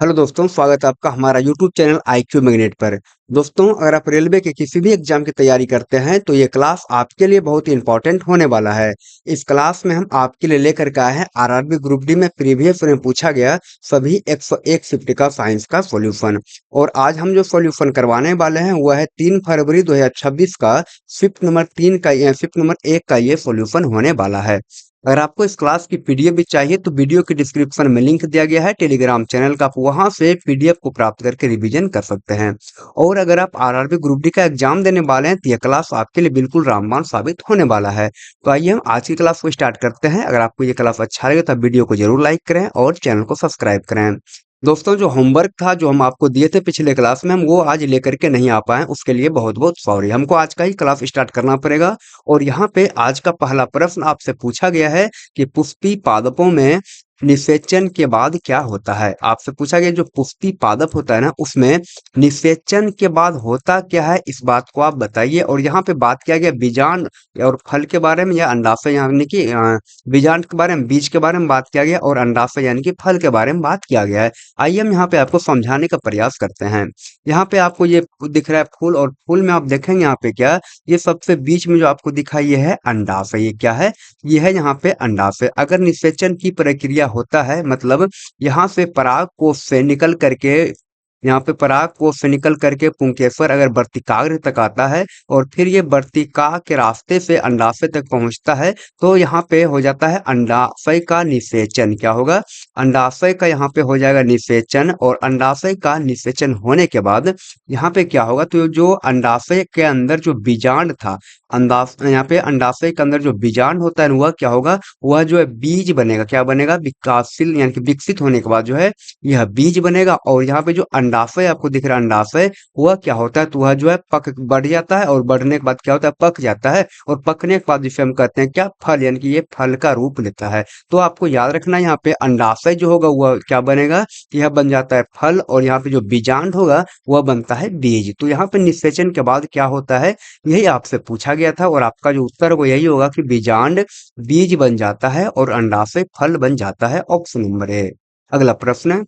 Hello दोस्तों, स्वागत है आपका हमारा यूट्यूब चैनल आईक्यू मैग्नेट पर। दोस्तों, अगर आप रेलवे के किसी भी एग्जाम की तैयारी करते हैं तो ये क्लास आपके लिए बहुत ही इंपॉर्टेंट होने वाला है। इस क्लास में हम आपके लिए लेकर के आए हैं आरआरबी ग्रुप डी में प्रीवियस में पूछा गया सभी 101 शिफ्ट का साइंस का सॉल्यूशन। और आज हम जो सॉल्यूशन करवाने वाले हैं वह है 3 फरवरी 2026 का शिफ्ट नंबर 1 का ये सॉल्यूशन होने वाला है। अगर आपको इस क्लास की पीडीएफ भी चाहिए तो वीडियो के डिस्क्रिप्शन में लिंक दिया गया है टेलीग्राम चैनल का, आप वहां से पीडीएफ को प्राप्त करके रिवीजन कर सकते हैं। और अगर आप आरआरबी ग्रुप डी का एग्जाम देने वाले हैं तो यह क्लास आपके लिए बिल्कुल रामबाण साबित होने वाला है। तो आइए हम आज की क्लास को स्टार्ट करते हैं। अगर आपको ये क्लास अच्छा लगे तो आप वीडियो को जरूर लाइक करें और चैनल को सब्सक्राइब करें। दोस्तों, जो होमवर्क था जो हम आपको दिए थे पिछले क्लास में, हम वो आज लेकर के नहीं आ पाए, उसके लिए बहुत बहुत सॉरी। हमको आज का ही क्लास स्टार्ट करना पड़ेगा। और यहाँ पे आज का पहला प्रश्न आपसे पूछा गया है कि पुष्पी पादपों में निषेचन के बाद क्या होता है। आपसे पूछा गया जो पुष्पी पादप होता है ना, उसमें निषेचन के बाद होता क्या है, इस बात को आप बताइए। और यहाँ पे बात किया गया बीजांड और फल के बारे में या अंडाशय यानी कि बीजांड के बारे में, बीज के बारे में बात किया गया और अंडाशय यानी कि फल के बारे में बात किया गया है। आइए हम यहाँ पे आपको समझाने का प्रयास करते हैं। यहाँ पे आपको ये दिख रहा है फूल, और फूल में आप देखेंगे यहाँ पे क्या, ये सबसे बीच में जो आपको दिखाई ये है अंडाशय। ये क्या है? ये है यहाँ पे अंडाशय। अगर निषेचन की प्रक्रिया होता है मतलब यहाँ से पराग कोश से निकल करके, यहाँ पे पराग कोश से निकल करके पुंकेसर अगर वर्तिकाग्र तक आता है और फिर ये वर्तिका के रास्ते से अंडाशय तक पहुंचता है, तो यहाँ पे हो जाता है अंडाशय का निषेचन। क्या होगा? अंडाशय का यहाँ पे हो जाएगा निषेचन। और अंडाशय का निषेचन होने के बाद यहाँ पे क्या होगा, तो जो अंडाशय के अंदर जो बीजांड था, यहाँ पे अंडाशय के अंदर जो बीजांड होता है वह क्या होगा, वह जो है बीज बनेगा। क्या बनेगा? विकासशील यानी कि विकसित होने के बाद जो है यह बीज बनेगा। और यहाँ पे जो अंडाशय आपको दिख रहा है अंडाशय, वह क्या होता है, तो वह जो है पक बढ़ जाता है और बढ़ने के बाद क्या होता है, पक जाता है। और पकने के बाद जिसे हम कहते हैं क्या, फल, यानी कि ये फल का रूप लेता है। तो आपको याद रखना है यहाँ पे अंडाशय जो होगा वह क्या बनेगा, यह बन जाता है फल। और यहाँ पे जो बीजांड होगा वह बनता है बीज। तो यहाँ पे निषेचन के बाद क्या होता है, यही आपसे पूछा गया था। और आपका जो उत्तर वो यही होगा कि बीजांड बीज बन जाता है और अंडाशय फल बन जाता है। Option number A. अगला प्रश्न,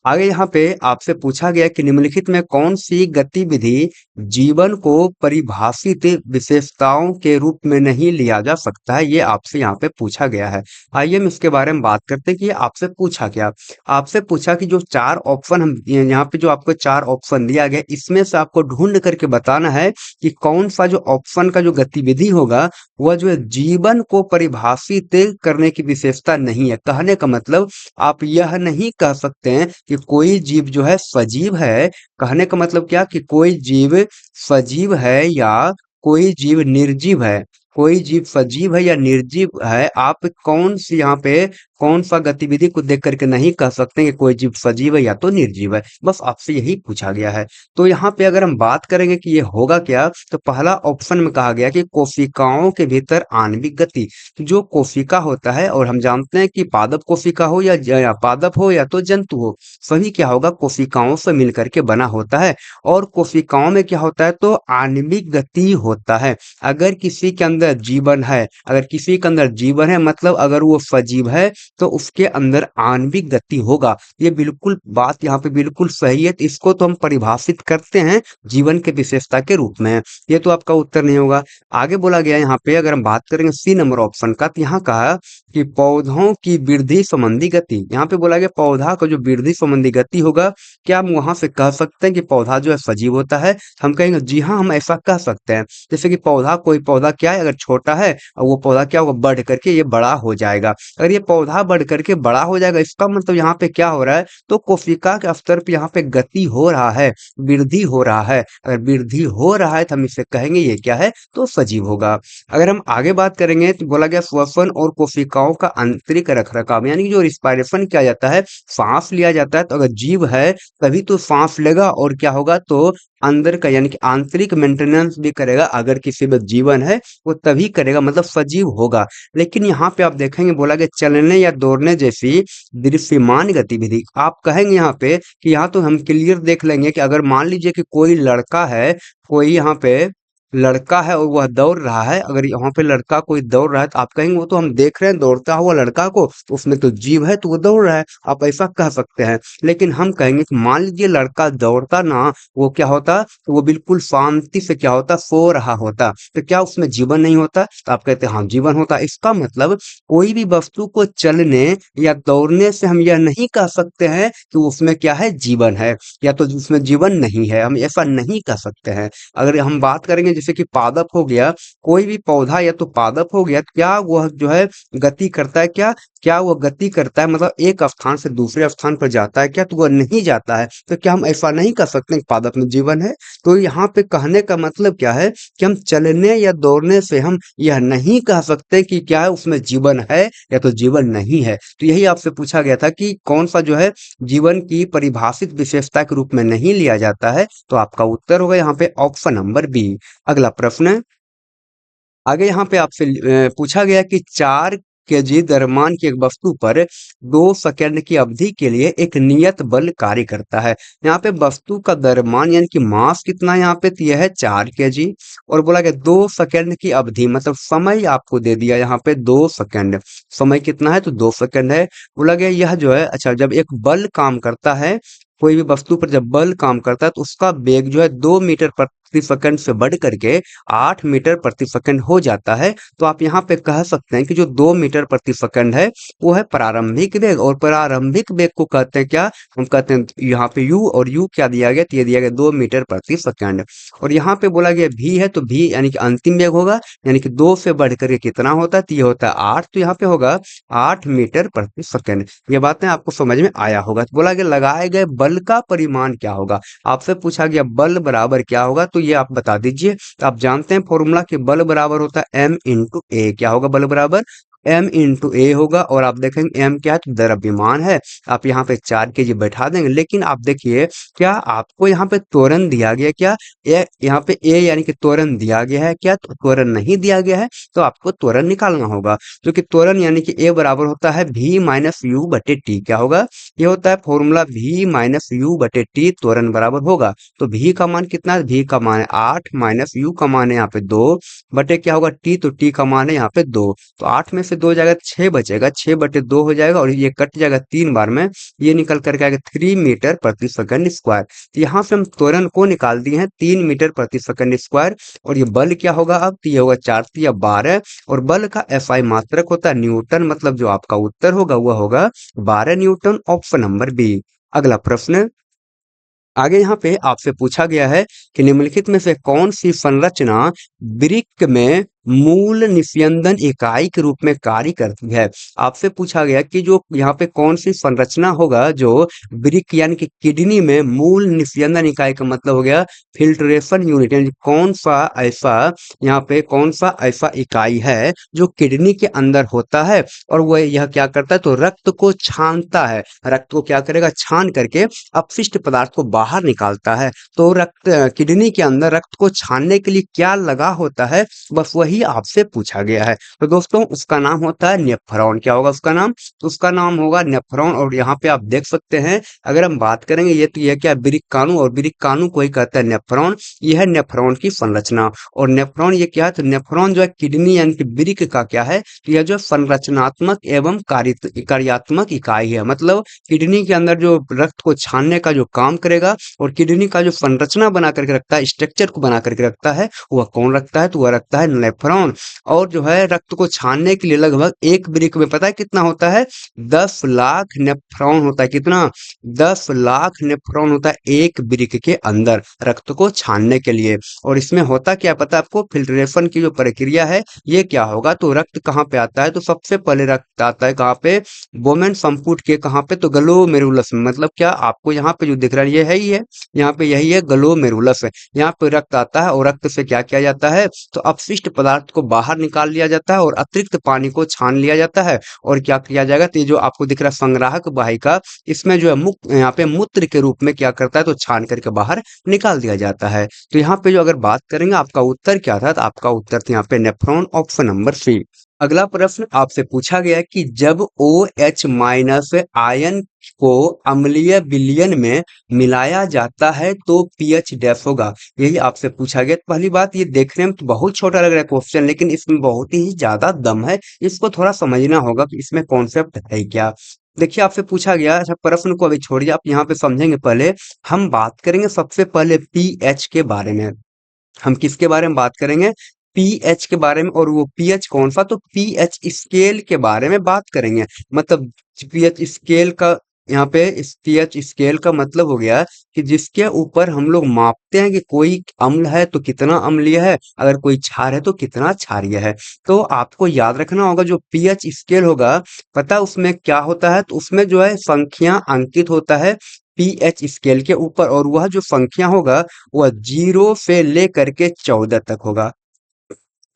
आगे यहाँ पे आपसे पूछा गया कि निम्नलिखित में कौन सी गतिविधि जीवन को परिभाषित विशेषताओं के रूप में नहीं लिया जा सकता है, ये आपसे यहाँ पे पूछा गया है। आइए हम इसके बारे में बात करते हैं कि ये आपसे पूछा क्या। आपसे पूछा कि जो चार ऑप्शन हम यहाँ पे जो आपको चार ऑप्शन दिया गया, इसमें से आपको ढूंढ करके बताना है कि कौन सा जो ऑप्शन का जो गतिविधि होगा वह जो है जीवन को परिभाषित करने की विशेषता नहीं है। कहने का मतलब आप यह नहीं कह सकते हैं कि कोई जीव जो है सजीव है। कहने का मतलब क्या, कि कोई जीव सजीव है या कोई जीव निर्जीव है। कोई जीव सजीव है या निर्जीव है, आप कौन सी यहाँ पे कौन सा गतिविधि को देख करके नहीं कह सकते कि कोई जीव सजीव है या तो निर्जीव है। बस आपसे यही पूछा गया है। तो यहाँ पे अगर हम बात करेंगे कि ये होगा क्या, तो पहला ऑप्शन में कहा गया कि कोशिकाओं के भीतर आणविक गति। जो कोशिका होता है, और हम जानते हैं कि पादप कोशिका हो या पादप हो या तो जंतु हो, सभी क्या होगा, कोशिकाओं से मिलकर के बना होता है। और कोशिकाओं में क्या होता है, तो आणविक गति होता है। अगर किसी के अंदर जीवन है, अगर किसी के अंदर जीवन है मतलब अगर वो सजीव है, तो उसके अंदर आणविक गति होगा। ये बिल्कुल बात यहाँ पे बिल्कुल सही है। तो इसको तो हम परिभाषित करते हैं जीवन के विशेषता के रूप में। ये तो आपका उत्तर नहीं होगा। आगे बोला गया यहाँ पे, अगर हम बात करेंगे सी नंबर ऑप्शन का, तो यहाँ कहा कि पौधों की वृद्धि संबंधी गति। यहाँ पे बोला गया पौधा का जो वृद्धि संबंधी गति होगा, क्या हम वहां से कह सकते हैं कि पौधा जो है सजीव होता है? हम कहेंगे जी हाँ, हम ऐसा कह सकते हैं। जैसे कि पौधा, कोई पौधा क्या है, अगर छोटा है और वो पौधा क्या होगा, बढ़ करके ये बड़ा हो जाएगा। अगर ये पौधा बढ़ करके बड़ा हो जाएगा, इसका मतलब यहाँ पे क्या हो रहा है, तो कोशिका के स्तर पे यहाँ पे गति हो रहा है, वृद्धि हो रहा है। अगर वृद्धि हो रहा है तो हम इसे कहेंगे ये क्या है, तो सजीव होगा। अगर हम आगे बात करेंगे तो बोला गया श्वसन और कोशिकाओं का आंतरिक रखरखाव, यानी कि जो रिस्पायरेशन किया जाता है, सांस लिया जाता है। तो अगर जीव है तभी तो सांस लेगा, और क्या होगा, तो अंदर का यानी कि आंतरिक मेंटेनेंस भी करेगा। अगर किसी में जीवन है वो तभी करेगा, मतलब सजीव होगा। लेकिन यहाँ पे आप देखेंगे बोला गया चलने या दौड़ने जैसी दृश्यमान गतिविधि। आप कहेंगे यहाँ पे कि यहाँ तो हम क्लियर देख लेंगे कि अगर मान लीजिए कि कोई लड़का है, कोई यहाँ पे लड़का है और वह दौड़ रहा है, अगर यहाँ पे लड़का कोई दौड़ रहा है तो आप कहेंगे वो तो हम देख रहे हैं दौड़ता हुआ लड़का को, तो उसमें तो जीव है तो वो दौड़ रहा है, आप ऐसा कह सकते हैं। लेकिन हम कहेंगे कि मान लीजिए लड़का दौड़ता ना, वो क्या होता, तो वो बिल्कुल शांति से क्या होता, सो रहा होता, तो क्या उसमें जीवन नहीं होता? तो आप कहते हैं हाँ जीवन होता। इसका मतलब कोई भी वस्तु को चलने या दौड़ने से हम यह नहीं कह सकते हैं कि उसमें क्या है, जीवन है, या तो उसमें जीवन नहीं है, हम ऐसा नहीं कह सकते हैं। अगर हम बात करेंगे जैसे कि पादप हो गया, कोई भी पौधा या तो पादप हो गया, क्या वह जो है गति करता है क्या? क्या वह गति करता है, मतलब एक स्थान से दूसरे स्थान पर जाता है क्या? तो वह नहीं जाता है, तो क्या हम ऐसा नहीं कर सकते कि पादप में जीवन है? तो यहाँ पे कहने का मतलब क्या है कि हम चलने या दौड़ने से हम यह नहीं कह सकते कि क्या है उसमें जीवन है या तो जीवन नहीं है। तो यही आपसे पूछा गया था कि कौन सा जो है जीवन की परिभाषित विशेषता के रूप में नहीं लिया जाता है, तो आपका उत्तर होगा यहाँ पे ऑप्शन नंबर बी। अगला प्रश्न, आगे यहाँ पे आपसे पूछा गया कि 4 kg द्रव्यमान की एक वस्तु पर 2 सेकंड की अवधि के लिए एक नियत बल कार्य करता है। यहाँ पे वस्तु का द्रव्यमान यानी कि मास कितना है यहाँ पे, तो यह है 4 kg, और बोला गया 2 सेकंड की अवधि, मतलब समय आपको दे दिया यहाँ पे 2 सेकंड, समय कितना है, तो 2 सेकंड है। बोला गया यह जो है, अच्छा जब एक बल काम करता है, कोई भी वस्तु पर जब बल काम करता है तो उसका वेग जो है 2 मीटर प्रति सेकंड से बढ़ करके 8 मीटर प्रति सेकंड हो जाता है। तो आप यहाँ पे कह सकते हैं कि जो 2 मीटर प्रति सेकंड है वो है प्रारंभिक वेग, और प्रारंभिक वेग को कहते हैं क्या, हम कहते हैं यहाँ पे u, और u क्या दिया गया, तो ये दिया गया 2 मीटर प्रति सेकंड। और यहाँ पे बोला गया v है, तो v यानी कि अंतिम वेग होगा, यानी कि 2 से बढ़ करके कितना होता है, तो ये होता है 8, तो यहाँ पे होगा 8 मीटर प्रति सेकंड। ये बातें आपको समझ में आया होगा। तो बोला गया लगाए गए बल का परिमाण क्या होगा, आपसे पूछा गया बल बराबर क्या होगा, तो ये आप बता दीजिए। तो आप जानते हैं फॉर्मूला कि बल बराबर होता है m इंटू ए, क्या होगा बल बराबर m इंटू ए होगा, और आप देखेंगे m क्या है, तो द्रव्यमान है, आप यहाँ पे 4 kg बैठा देंगे। लेकिन आप देखिए क्या आपको यहाँ पे त्वरण दिया गया, क्या यहाँ पे a यानी कि त्वरण दिया गया है क्या, तो त्वरण नहीं दिया गया है, तो आपको त्वरण निकालना होगा, जो कि त्वरण यानी कि a बराबर होता है v माइनस यू बटे टी, क्या होगा, ये होता है फॉर्मूला v माइनस यू बटे टी, त्वरण बराबर होगा। तो v का मान कितना है, v का मान है 8, माइनस u का मान है यहाँ पे 2, बटे क्या होगा t, तो t का मान है यहाँ पे 2, तो 8 में से 2 जाएगा 6 बचेगा, 6 बटे 2 हो जाएगा, और ये कट जाएगा 3 बार में, ये निकल करके आएगा 3 मीटर प्रति सेकंड स्क्वायर। तो यहाँ से हम त्वरण को निकाल दिए हैं 3 मीटर प्रति सेकंड स्क्वायर, और ये बल क्या होगा अब, तो ये होगा 4 या 12, और बल का एसआई मात्रक होता है न्यूटन, मतलब जो आपका उत्तर होगा वह होगा 12 न्यूटन, ऑप्शन नंबर बी। अगला प्रश्न, आगे यहाँ पे आपसे पूछा गया है कि निम्नलिखित में से कौन सी संरचना वृक्क में मूल निस्यंदन इकाई के रूप में कार्य करती है। आपसे पूछा गया कि जो यहाँ पे कौन सी संरचना होगा जो वृक्क यानी कि किडनी में मूल निस्यंदन इकाई का मतलब हो गया फिल्ट्रेशन यूनिट, यानी कौन सा ऐसा, यहाँ पे कौन सा ऐसा इकाई है जो किडनी के अंदर होता है, और वह यह क्या करता है, तो रक्त को छानता है, रक्त को क्या करेगा, छान करके अपशिष्ट पदार्थ को बाहर निकालता है। तो रक्त किडनी के अंदर रक्त को छानने के लिए क्या लगा होता है, बस वही आपसे पूछा गया है। तो दोस्तों उसका नाम होता है नेफ्रॉन, क्या होगा उसका नाम, तो उसका नाम होगा नेफ्रॉन। और यहाँ पे आप देख सकते हैं अगर हम बात करेंगे ये तो यह क्या वृक्काणु, और वृक्काणु को ही कहता है नेफ्रॉन, यह है नेफ्रॉन की संरचना। और नेफ्रॉन ये क्या है, तो नेफ्रॉन जो है किडनी यानी कि वृक्क का क्या है, तो यह जो संरचनात्मक एवं कार्यात्मक इकाई है, मतलब किडनी के अंदर जो रक्त को छानने का जो काम करेगा और किडनी का जो संरचना बना करके रखता है, स्ट्रक्चर को बना करके रखता है, वह कौन रखता है, तो वह रखता है नेफ्रॉन। और जो है रक्त को छानने के लिए लगभग एक वृक्क में पता है कितना होता है, 10 लाख नेफ्रॉन होता है, कितना, 10 लाख नेफ्रॉन होता है एक वृक्क के अंदर रक्त को छानने के लिए। और इसमें होता क्या पता है आपको, फिल्ट्रेशन की जो प्रक्रिया है ये क्या होगा, तो रक्त कहाँ पे आता है, तो सबसे पहले रक्त आता है कहाँ पे, बोमेन संपुट के कहाँ पे, तो ग्लोमेरुलस में, मतलब क्या आपको यहाँ पे जो दिख रहा है ये है ही है, यहाँ पे यही है ग्लोमेरुलस है, यहाँ पे रक्त आता है और रक्त से क्या किया जाता है, तो अपशिष्ट पदार्थ को बाहर निकाल लिया जाता है और अतिरिक्त पानी को छान लिया जाता है, और क्या किया जाएगा, तो ये जो आपको दिख रहा है संग्राहक वाहिका, इसमें जो है मुक्त यहाँ पे मूत्र के रूप में क्या करता है, तो छान करके बाहर निकाल दिया जाता है। तो यहाँ पे जो अगर बात करेंगे आपका उत्तर क्या था, तो आपका उत्तर था यहाँ पे नेफ्रॉन, ऑप्शन नंबर सी। अगला प्रश्न आपसे पूछा गया कि जब OH माइनस आयन को अम्लीय विलयन में मिलाया जाता है तो पीएच डैश होगा। यही आपसे पूछा गया। तो पहली बात, ये देखने में तो बहुत छोटा लग रहा है क्वेश्चन, लेकिन इसमें बहुत ही ज्यादा दम है। इसको थोड़ा समझना होगा कि इसमें कॉन्सेप्ट है क्या। देखिए, आपसे पूछा गया। अच्छा, प्रश्न को अभी छोड़िए, आप यहाँ पे समझेंगे। पहले हम बात करेंगे सबसे पहले पीएच के बारे में। हम किसके बारे में बात करेंगे? पीएच के बारे में। और वो पीएच कौन सा? तो पीएच स्केल के बारे में बात करेंगे। मतलब पीएच स्केल का, यहाँ पे इस पीएच स्केल का मतलब हो गया कि जिसके ऊपर हम लोग मापते हैं कि कोई अम्ल है तो कितना अम्लीय है, अगर कोई क्षार है तो कितना क्षारीय है। तो आपको याद रखना होगा, जो पीएच स्केल होगा, पता उसमें क्या होता है? तो उसमें जो है संख्या अंकित होता है पीएच स्केल के ऊपर, और वह जो संख्या होगा वह 0 से लेकर के 14 तक होगा।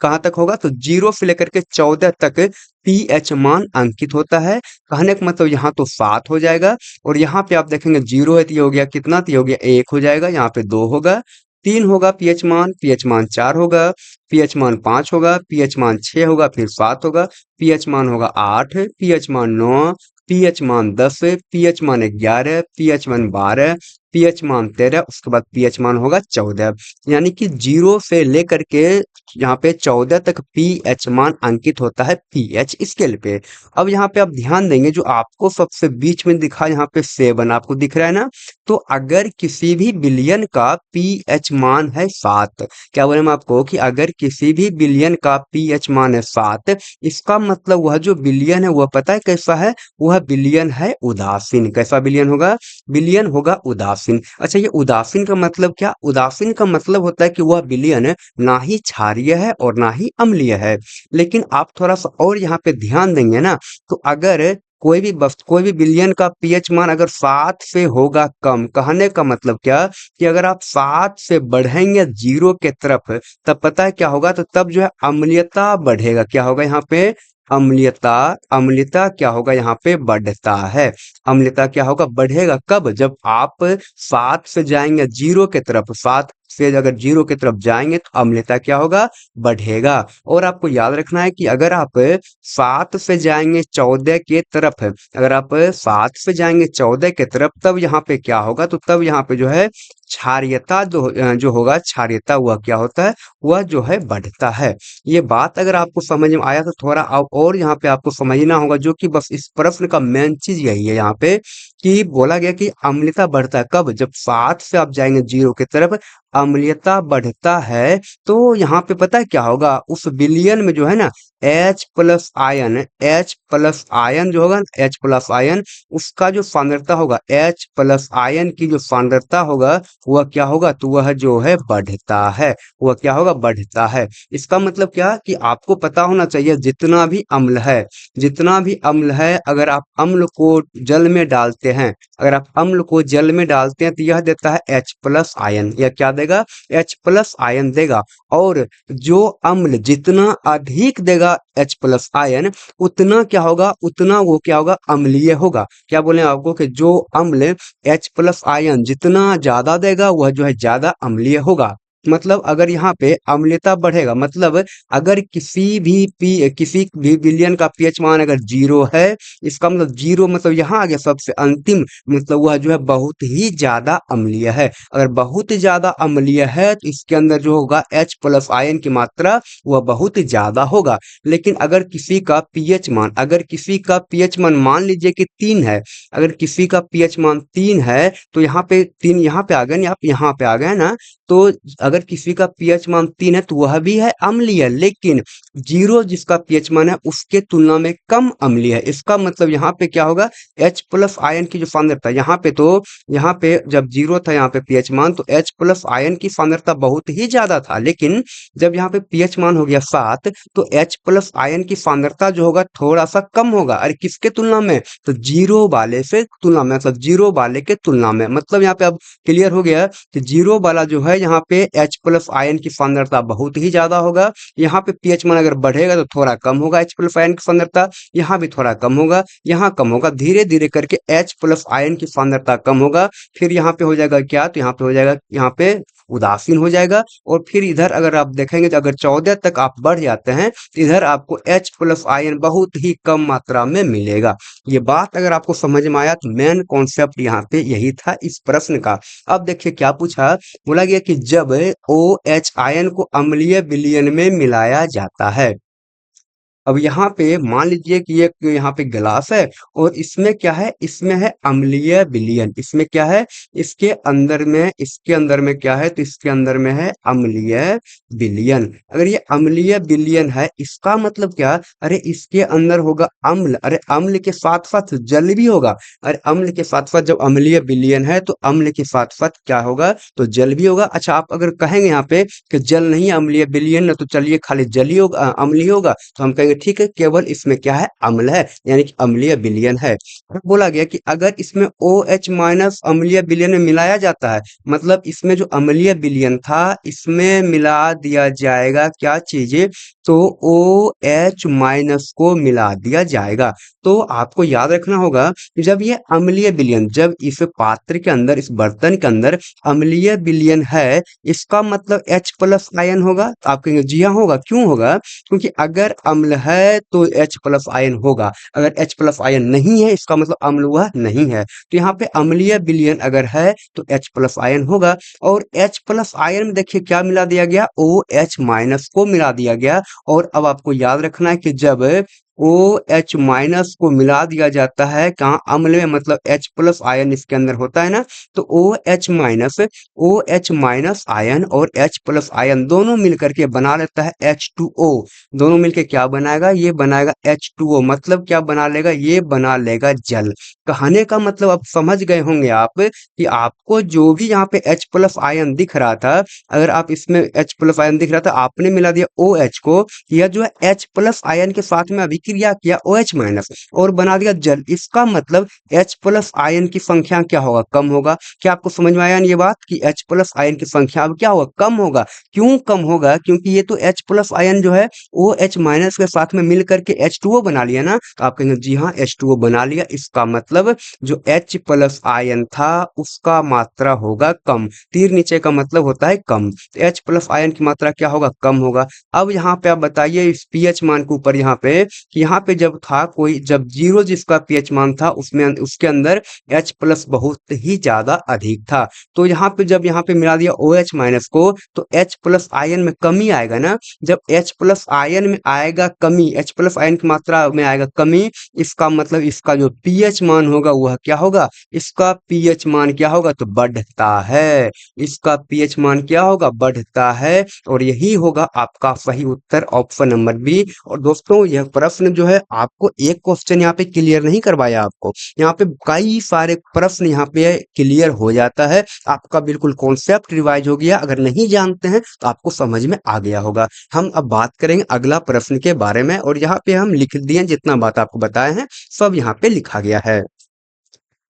कहाँ तक होगा? तो 0 से लेकर के 14 तक पीएच मान अंकित होता है। कहने का मतलब यहाँ तो 7 हो जाएगा, और यहाँ पे आप देखेंगे 0 है तो ये हो गया कितना? तो ये हो गया 1 हो जाएगा, यहाँ पे 2 होगा, 3 होगा पीएच मान 4 होगा, पीएच मान 5 होगा, पीएच मान 6 होगा, फिर 7 होगा, पीएच मान होगा 8, पीएच मान 9, पीएच मान 10, पीएच मान 11, पीएच मान 12, पीएच मान 13, उसके बाद पीएच मान होगा 14। यानी कि 0 से लेकर के यहाँ पे 14 तक पीएच मान अंकित होता है पीएच स्केल पे। अब यहाँ पे आप ध्यान देंगे, जो आपको सबसे बीच में दिखा यहाँ पे 7 आपको दिख रहा है ना, तो अगर किसी भी विलयन का पीएच मान है 7, क्या बोले हम आपको कि अगर किसी भी विलयन का पीएच मान है 7, इसका मतलब वह जो विलयन है वह पता है कैसा है? वह विलयन है उदासीन। कैसा विलयन होगा? विलयन होगा उदासीन। अच्छा, ये उदासीन का मतलब क्या? उदासीन का मतलब होता है कि वह विलयन ना ही क्षारीय है और ना ही अम्लीय है। लेकिन आप थोड़ा सा और यहाँ पे ध्यान देंगे ना, तो अगर कोई भी वस्तु, कोई भी विलयन का पीएच मान अगर 7 से होगा कम, कहने का मतलब क्या कि अगर आप 7 से बढ़ेंगे 0 के तरफ, तब पता है क्या होगा? तो तब जो है अम्लीयता बढ़ेगा। क्या होगा यहाँ पे? अम्लीयता। अम्लीयता क्या होगा? यहाँ पे बढ़ता है। अम्लीयता क्या होगा? बढ़ेगा। कब? जब आप 7 से जाएंगे 0 के तरफ, 7 से अगर 0 की तरफ जाएंगे तो अम्लीयता क्या होगा? बढ़ेगा। और आपको याद रखना है कि अगर आप 7 से जाएंगे 14 के तरफ, अगर आप 7 से जाएंगे 14 के तरफ, तब यहाँ पे क्या होगा? तो तब यहाँ पे जो है क्षारीयता जो होगा, क्षारीयता वह क्या होता है? वह जो है बढ़ता है। ये बात अगर आपको समझ में आया तो थोड़ा और यहाँ पे आपको समझना होगा, जो कि बस इस प्रश्न का मेन चीज यही है यहाँ पे, कि बोला गया कि अम्लीयता बढ़ता है कब? जब 7 से आप जाएंगे 0 की तरफ, अम्लीयता बढ़ता है। तो यहाँ पे पता है क्या होगा? उस विलयन में जो है ना H plus ion, H plus ion जो होगा, H प्लस आयन, उसका जो सांद्रता होगा, H प्लस आयन की जो सांद्रता होगा, वह क्या होगा? तो वह जो है बढ़ता है। वह क्या होगा? बढ़ता है। इसका मतलब क्या कि आपको पता होना चाहिए, जितना भी अम्ल है, जितना भी अम्ल है, अगर आप अम्ल को जल में डालते हैं, अगर आप अम्ल को जल में डालते हैं तो यह देता है H प्लस आयन। यह क्या देगा? H प्लस आयन देगा। और जो अम्ल जितना अधिक देगा H प्लस आयन, उतना क्या होगा? उतना वो क्या होगा? अम्लीय होगा। क्या बोले आपको कि जो अम्ल H प्लस आयन जितना ज्यादा देगा वह जो है ज्यादा अम्लीय होगा। मतलब अगर यहाँ पे अम्लीयता बढ़ेगा, मतलब अगर किसी भी विलयन का पीएच मान अगर 0 है, इसका मतलब 0 मतलब यहाँ आ गया सबसे अंतिम, मतलब वह जो है बहुत ही ज्यादा अम्लीय है। अगर बहुत ही ज्यादा अम्लीय है तो इसके अंदर जो होगा H प्लस आयन की मात्रा वह बहुत ही ज्यादा होगा। लेकिन अगर किसी का पीएच मान, अगर किसी का पीएच मान मान लीजिए कि 3 है, अगर किसी का पीएच मान 3 है, तो यहाँ पे 3 यहाँ पे आ गए ना, आप यहाँ पे आ गए ना, तो अगर किसी का पीएच मान 3 है तो वह भी है अम्लीय, लेकिन 0 जिसका पीएच मान है उसके तुलना में कम अम्लीय है। इसका मतलब यहाँ पे क्या होगा? H प्लस आयन की जो सांद्रता, यहाँ पे तो, यहाँ पे जब 0 था यहाँ पे पीएच मान, तो H प्लस आयन की सांद्रता बहुत ही ज्यादा था, लेकिन जब यहाँ पे पीएच मान हो गया 7, तो H प्लस आयन की सांद्रता जो होगा थोड़ा सा कम होगा। अरे किसके तुलना में? तो 0 वाले से तुलना में, मतलब 0 वाले के तुलना में। मतलब यहाँ पे अब क्लियर हो गया कि 0 वाला जो है यहाँ पे H प्लस आयन की सांद्रता बहुत ही ज्यादा होगा। यहाँ पे पीएच मान अगर बढ़ेगा तो थोड़ा कम होगा H प्लस आयन की सांद्रता, यहाँ भी थोड़ा कम होगा, यहाँ कम होगा, धीरे धीरे करके H प्लस आयन की सांद्रता कम होगा। फिर यहाँ पे हो जाएगा क्या? तो यहाँ पे हो जाएगा, यहाँ पे उदासीन हो जाएगा। और फिर इधर अगर आप देखेंगे तो अगर 14 तक आप बढ़ जाते हैं तो इधर आपको H प्लस आयन बहुत ही कम मात्रा में मिलेगा। ये बात अगर आपको समझ में आया तो मेन कॉन्सेप्ट यहाँ पे यही था इस प्रश्न का। अब देखिए क्या पूछा, बोला गया कि जब OH आयन को अम्लीय विलयन में मिलाया जाता है। अब यहाँ पे मान लीजिए कि एक यहाँ पे गिलास है और इसमें क्या है, इसमें है अम्लीय विलयन। इसमें क्या है, इसके अंदर में क्या है, तो इसके अंदर में है अम्लीय विलयन। अगर ये अम्लीय विलयन है इसका मतलब क्या, अरे इसके अंदर होगा अम्ल, अरे अम्ल के साथ साथ जल भी होगा। अरे अम्ल के साथ साथ जब अम्लीय विलयन है तो अम्ल के साथ साथ क्या होगा, तो जल भी होगा। अच्छा आप अगर कहेंगे यहाँ पे कि जल नहीं अम्लीय विलयन है तो चलिए खाली जल ही होगा, अम्ल ही होगा, तो हम कहेंगे ठीक है, केवल इसमें क्या है, अम्ल है, यानी कि अम्लीय विलयन है। और बोला गया कि अगर इसमें OH माइनस अम्लीय विलयन में मिलाया जाता है, मतलब इसमें जो अम्लीय विलयन था इसमें मिला दिया जाएगा क्या चीजें, तो OH माइनस को मिला दिया जाएगा। तो आपको याद रखना होगा कि जब ये अम्लीय विलयन, जब इस पात्र के अंदर, इस बर्तन के अंदर अम्लीय विलयन है, इसका मतलब H प्लस आयन होगा। तो आप कहेंगे जी हाँ होगा, क्यों होगा, क्योंकि अगर अम्ल है तो H प्लस आयन होगा, अगर H प्लस आयन नहीं है इसका मतलब अम्ल वह नहीं है। तो यहाँ पे अम्लीय विलयन अगर है तो H प्लस आयन होगा। और H प्लस आयन में देखिए क्या मिला दिया गया, OH माइनस को मिला दिया गया। और अब आपको याद रखना है कि जब OH माइनस को मिला दिया जाता है कहाँ, अम्ल में, मतलब H प्लस आयन इसके अंदर होता है ना, तो OH माइनस आयन और H प्लस आयन दोनों मिलकर के बना लेता है H2O। दोनों मिलके क्या बनाएगा, ये बनाएगा H2O, मतलब क्या बना लेगा, ये बना लेगा जल। कहने का मतलब अब समझ गए होंगे आप कि आपको जो भी यहाँ पे H प्लस आयन दिख रहा था, अगर आप इसमें H प्लस आयन दिख रहा था, आपने मिला दिया OH को, यह जो है H प्लस आयन के साथ में अभिक्रिया किया OH माइनस और बना दिया जल। इसका मतलब H प्लस आयन की संख्या क्या होगा, कम होगा। क्या आपको समझ में आया ये बात कि H प्लस आयन की संख्या अब क्या होगा, कम होगा। क्यों कम होगा, क्योंकि ये तो H प्लस आयन जो है OH माइनस के साथ में मिल करके H2O बना लिया ना। तो आप कहेंगे जी हाँ H2O बना लिया, इसका मतलब जो H प्लस आयन था उसका मात्रा होगा कम। तीर नीचे का मतलब होता है कम, तो H प्लस आयन की मात्रा क्या होगा, कम होगा। अब यहाँ पे आप बताइए इस pH मान के ऊपर यहाँ पे कि यहाँ पे जब था कोई, जब 0 जिसका pH मान था उसमें उसके अंदर H प्लस बहुत ही ज्यादा अधिक था। तो यहाँ पे जब यहाँ पे मिला दिया OH माइनस को तो H प्लस आयन में कमी आएगा ना। जब H प्लस आयन में आएगा कमी, H प्लस आयन की मात्रा में आएगा कमी, इसका मतलब इसका जो pH मान होगा वह क्या होगा, इसका pH मान क्या होगा, तो बढ़ता है। इसका pH मान क्या होगा, बढ़ता है। और यही होगा आपका सही उत्तर, ऑप्शन नंबर बी। और दोस्तों यह प्रश्न जो है आपको एक क्वेश्चन यहाँ पे क्लियर नहीं करवाया, आपको यहाँ पे कई सारे प्रश्न यहाँ पे क्लियर हो जाता है, आपका बिल्कुल कॉन्सेप्ट रिवाइज हो गया। अगर नहीं जानते हैं तो आपको समझ में आ गया होगा। हम अब बात करेंगे अगला प्रश्न के बारे में, और यहाँ पे हम लिख दिए जितना बात आपको बताए हैं सब यहाँ पे लिखा गया है।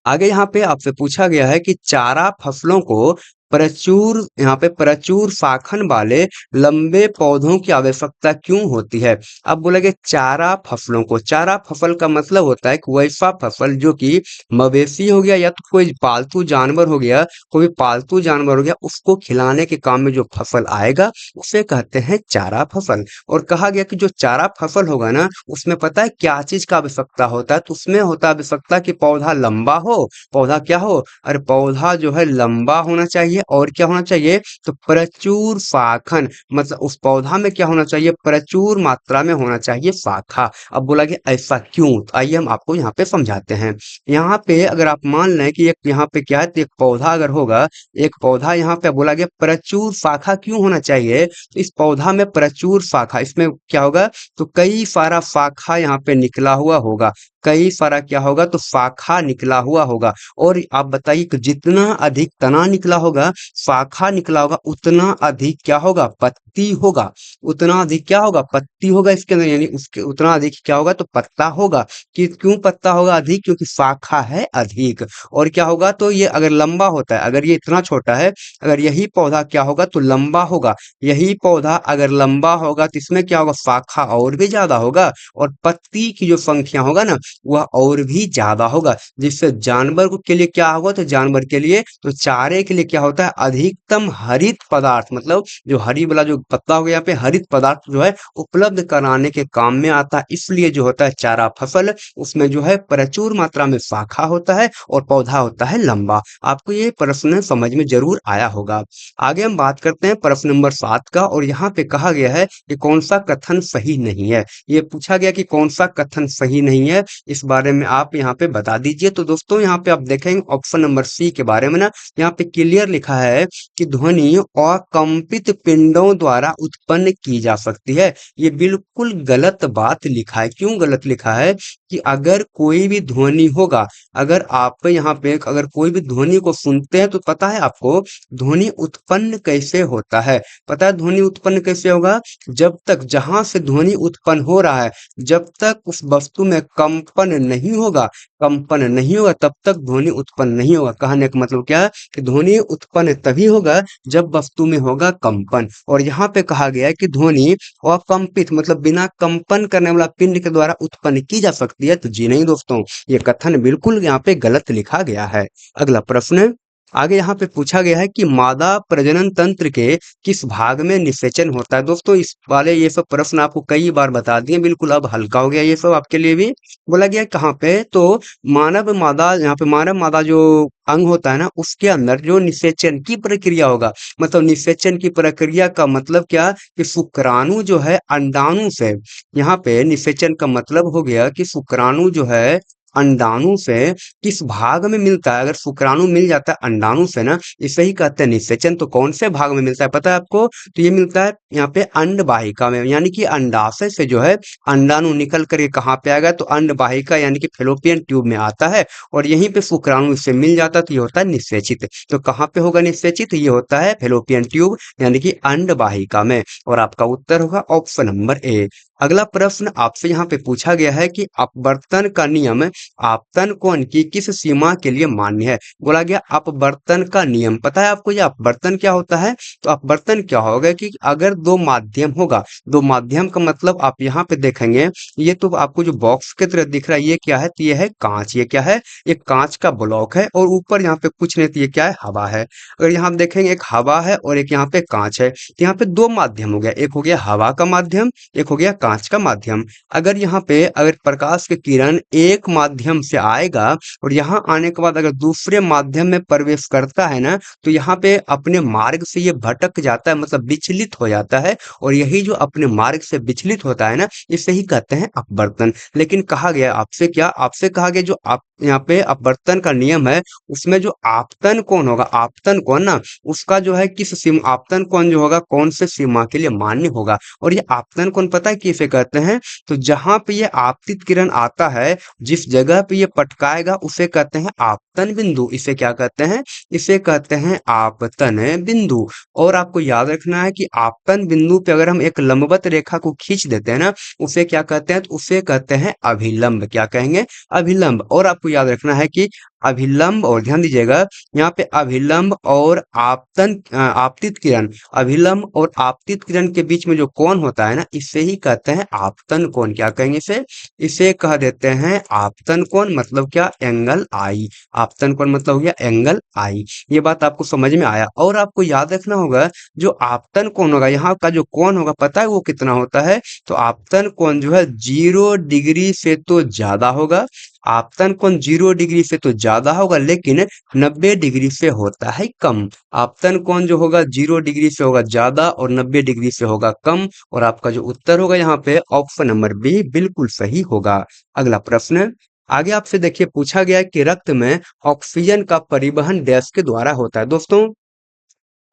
आगे यहाँ पे आपसे पूछा गया है कि चारा फसलों को प्रचुर शाखन वाले लंबे पौधों की आवश्यकता क्यों होती है। अब बोला कि चारा फसलों को, चारा फसल का मतलब होता है कि वैसा फसल जो कि मवेशी हो गया या तो कोई पालतू जानवर हो गया, कोई पालतू जानवर हो गया, उसको खिलाने के काम में जो फसल आएगा उसे कहते हैं चारा फसल। और कहा गया कि जो चारा फसल होगा ना उसमें पता है क्या चीज का आवश्यकता होता है, तो उसमें होता है आवश्यकता कि पौधा लंबा हो। पौधा क्या हो, अरे पौधा जो है लंबा होना चाहिए। और क्या होना चाहिए, तो प्रचुर शाखन, मतलब उस पौधा में क्या होना चाहिए, प्रचुर मात्रा में होना चाहिए शाखा। अब बोला कि ऐसा क्यों, तो आइए हम आपको यहाँ पे समझाते हैं। यहाँ पे अगर आप मान लें कि एक यहाँ पे क्या है, तो एक पौधा अगर होगा, एक पौधा यहाँ पे बोला गया प्रचुर शाखा क्यों होना चाहिए, तो इस पौधा में प्रचुर शाखा, इसमें क्या होगा, तो कई सारा शाखा यहाँ पे निकला हुआ होगा, कई सारा क्या होगा, तो शाखा निकला हुआ होगा। और आप बताइए कि जितना अधिक तना निकला होगा, शाखा निकला होगा, उतना अधिक क्या होगा, पत्ती होगा। उतना अधिक क्या होगा, पत्ती होगा इसके अंदर, यानी उसके उतना अधिक क्या होगा, तो पत्ता होगा। कि क्यों पत्ता होगा अधिक, क्योंकि शाखा है अधिक। और क्या होगा, तो ये अगर लंबा होता है, अगर ये इतना छोटा है, अगर यही पौधा क्या होगा, तो लंबा होगा। यही पौधा अगर लंबा होगा तो इसमें क्या होगा, शाखा और भी ज्यादा होगा, और पत्ती की जो संख्या होगा ना वह और भी ज्यादा होगा। जिससे जानवर के लिए क्या होगा, तो जानवर के लिए, तो चारे के लिए क्या होता होता है अधिकतम हरित पदार्थ, मतलब जो हरी वाला जो पत्ता हो गया यहाँ पे हरित पदार्थ जो है उपलब्ध कराने के काम में आता है। इसलिए जो होता है चारा फसल, उसमें जो है प्रचुर मात्रा में शाखा होता है और पौधा होता है लंबा। आपको ये प्रश्न समझ में जरूर आया होगा। आगे हम बात करते हैं प्रश्न नंबर 7 का, और यहाँ पे कहा गया है कि कौन सा कथन सही नहीं है। ये पूछा गया कि कौन सा कथन सही नहीं है, इस बारे में आप यहाँ पे बता दीजिए। तो दोस्तों यहाँ पे आप देखेंगे ऑप्शन नंबर सी के बारे में ना, यहाँ पे क्लियर लिखा है कि ध्वनि अकंपित पिंडों द्वारा उत्पन्न की जा सकती है। ये बिल्कुल गलत बात लिखा है। क्यों गलत लिखा है? कि अगर कोई भी ध्वनि होगा, अगर आप यहाँ पे अगर कोई भी ध्वनि को सुनते हैं तो पता है आपको ध्वनि उत्पन्न कैसे होता है? पता है ध्वनि उत्पन्न कैसे होगा? जब तक जहां से ध्वनि उत्पन्न हो रहा है, जब तक उस वस्तु में कंपन नहीं होगा, कंपन नहीं होगा तब तक ध्वनि उत्पन्न नहीं होगा। कहने का मतलब क्या है कि ध्वनि उत्पन्न तभी होगा जब वस्तु में होगा कंपन। और यहाँ पे कहा गया है कि ध्वनि अकंपित मतलब बिना कंपन करने वाला पिंड के द्वारा उत्पन्न की जा सकती है। तो जी नहीं दोस्तों, ये कथन बिल्कुल यहाँ पे गलत लिखा गया है। अगला प्रश्न आगे यहाँ पे पूछा गया है कि मादा प्रजनन तंत्र के किस भाग में निषेचन होता है। दोस्तों इस वाले ये सब प्रश्न आपको कई बार बता दिए, बिल्कुल अब हल्का हो गया ये सब आपके लिए भी। बोला गया कहाँ पे, तो मानव मादा, यहाँ पे मानव मादा जो अंग होता है ना, उसके अंदर जो निषेचन की प्रक्रिया होगा, मतलब निषेचन की प्रक्रिया का मतलब क्या कि शुक्राणु जो है अंडाणु से, यहाँ पे निषेचन का मतलब हो गया कि शुक्राणु जो है अंडाणु से किस भाग में मिलता है। अगर शुक्राणु मिल जाता है अंडाणु से ना, इसे ही कहते हैं निषेचन। तो कौन से भाग में मिलता है पता है आपको? तो ये मिलता है यहाँ पे अंडवाहिका में, यानी कि अंडाशय से जो है अंडाणु निकल करके कहाँ पे आएगा, तो अंडवाहिका यानी कि फेलोपियन ट्यूब में आता है, और यहीं पे शुक्राणु इससे मिल जाता है, तो ये होता है निषेचित। तो कहाँ पे होगा निषेचित? ये होता है फेलोपियन ट्यूब यानी कि अंडवाहिका में। और आपका उत्तर होगा ऑप्शन नंबर ए। अगला प्रश्न आपसे यहाँ पे पूछा गया है कि अपवर्तन का नियम आपतन कोण की किस सीमा के लिए मान्य है। बोला गया अपवर्तन का नियम। पता है आपको ये अपवर्तन क्या होता है? तो अपवर्तन क्या होगा कि अगर दो माध्यम होगा, दो माध्यम का मतलब आप यहाँ पे देखेंगे, ये तो आपको जो बॉक्स की तरह दिख रहा है ये क्या है? तो ये है कांच। ये क्या है? ये कांच का ब्लॉक है, और ऊपर यहाँ पे कुछ नहीं, तो ये क्या है? हवा है। अगर यहाँ आप देखेंगे एक हवा है और एक यहाँ पे कांच है, तो यहाँ पे दो माध्यम हो गया, एक हो गया हवा का माध्यम, एक हो गया कांच का माध्यम। अगर यहाँ पे अगर प्रकाश की किरण एक माध्यम से आएगा और यहाँ आने के बाद अगर दूसरे माध्यम में प्रवेश करता है ना, तो यहाँ पे अपने मार्ग से ये भटक जाता है, मतलब विचलित हो जाता है। और यही जो अपने मार्ग से विचलित होता है ना, इसे ही कहते हैं अपवर्तन। लेकिन कहा गया आपसे क्या? आपसे कहा गया जो आप यहाँ पे अपवर्तन का नियम है, उसमें जो आपतन कोण होगा, आपतन कोण ना, उसका जो है किस सीमा, आपतन कोण जो होगा कौन से सीमा के लिए मान्य होगा। और ये आपतन कोण पता है किसे कहते हैं? तो जहां पे ये आपतित किरण आता है, जिस जगह पे ये पटकाएगा उसे कहते हैं आपतन बिंदु। इसे क्या कहते हैं? इसे कहते हैं आपतन बिंदु। और आपको याद रखना है कि आपतन बिंदु पे अगर हम एक लंबवत रेखा को खींच देते हैं ना, उसे क्या कहते हैं? तो उसे कहते हैं अभिलंब। क्या कहेंगे? अभिलंब। और आपको याद रखना है कि अभिलंब, और ध्यान दीजिएगा यहाँ पे अभिलंब और आपतित किरण, अभिलंब और आपतित किरण के बीच में जो कोण होता है ना, इसे ही कहते हैं आपतन कोण। क्या कहेंगे इसे? इसे कह देते हैं आपतन कोण। मतलब क्या? एंगल आई। आपतन कोण मतलब हो गया एंगल आई। ये बात आपको समझ में आया। और आपको याद रखना होगा जो आपतन कोण होगा, यहाँ का जो कोण होगा पता है वो कितना होता है? तो आपतन कोण जो है 0 डिग्री से तो ज्यादा होगा। आपतन कोण 0 डिग्री से तो ज्यादा होगा, लेकिन 90 डिग्री से होता है कम। आपतन कोण जो होगा 0 डिग्री से होगा ज्यादा और 90 डिग्री से होगा कम। और आपका जो उत्तर होगा यहाँ पे ऑप्शन नंबर बी बिल्कुल सही होगा। अगला प्रश्न आगे आपसे देखिए पूछा गया है कि रक्त में ऑक्सीजन का परिवहन डैश के द्वारा होता है। दोस्तों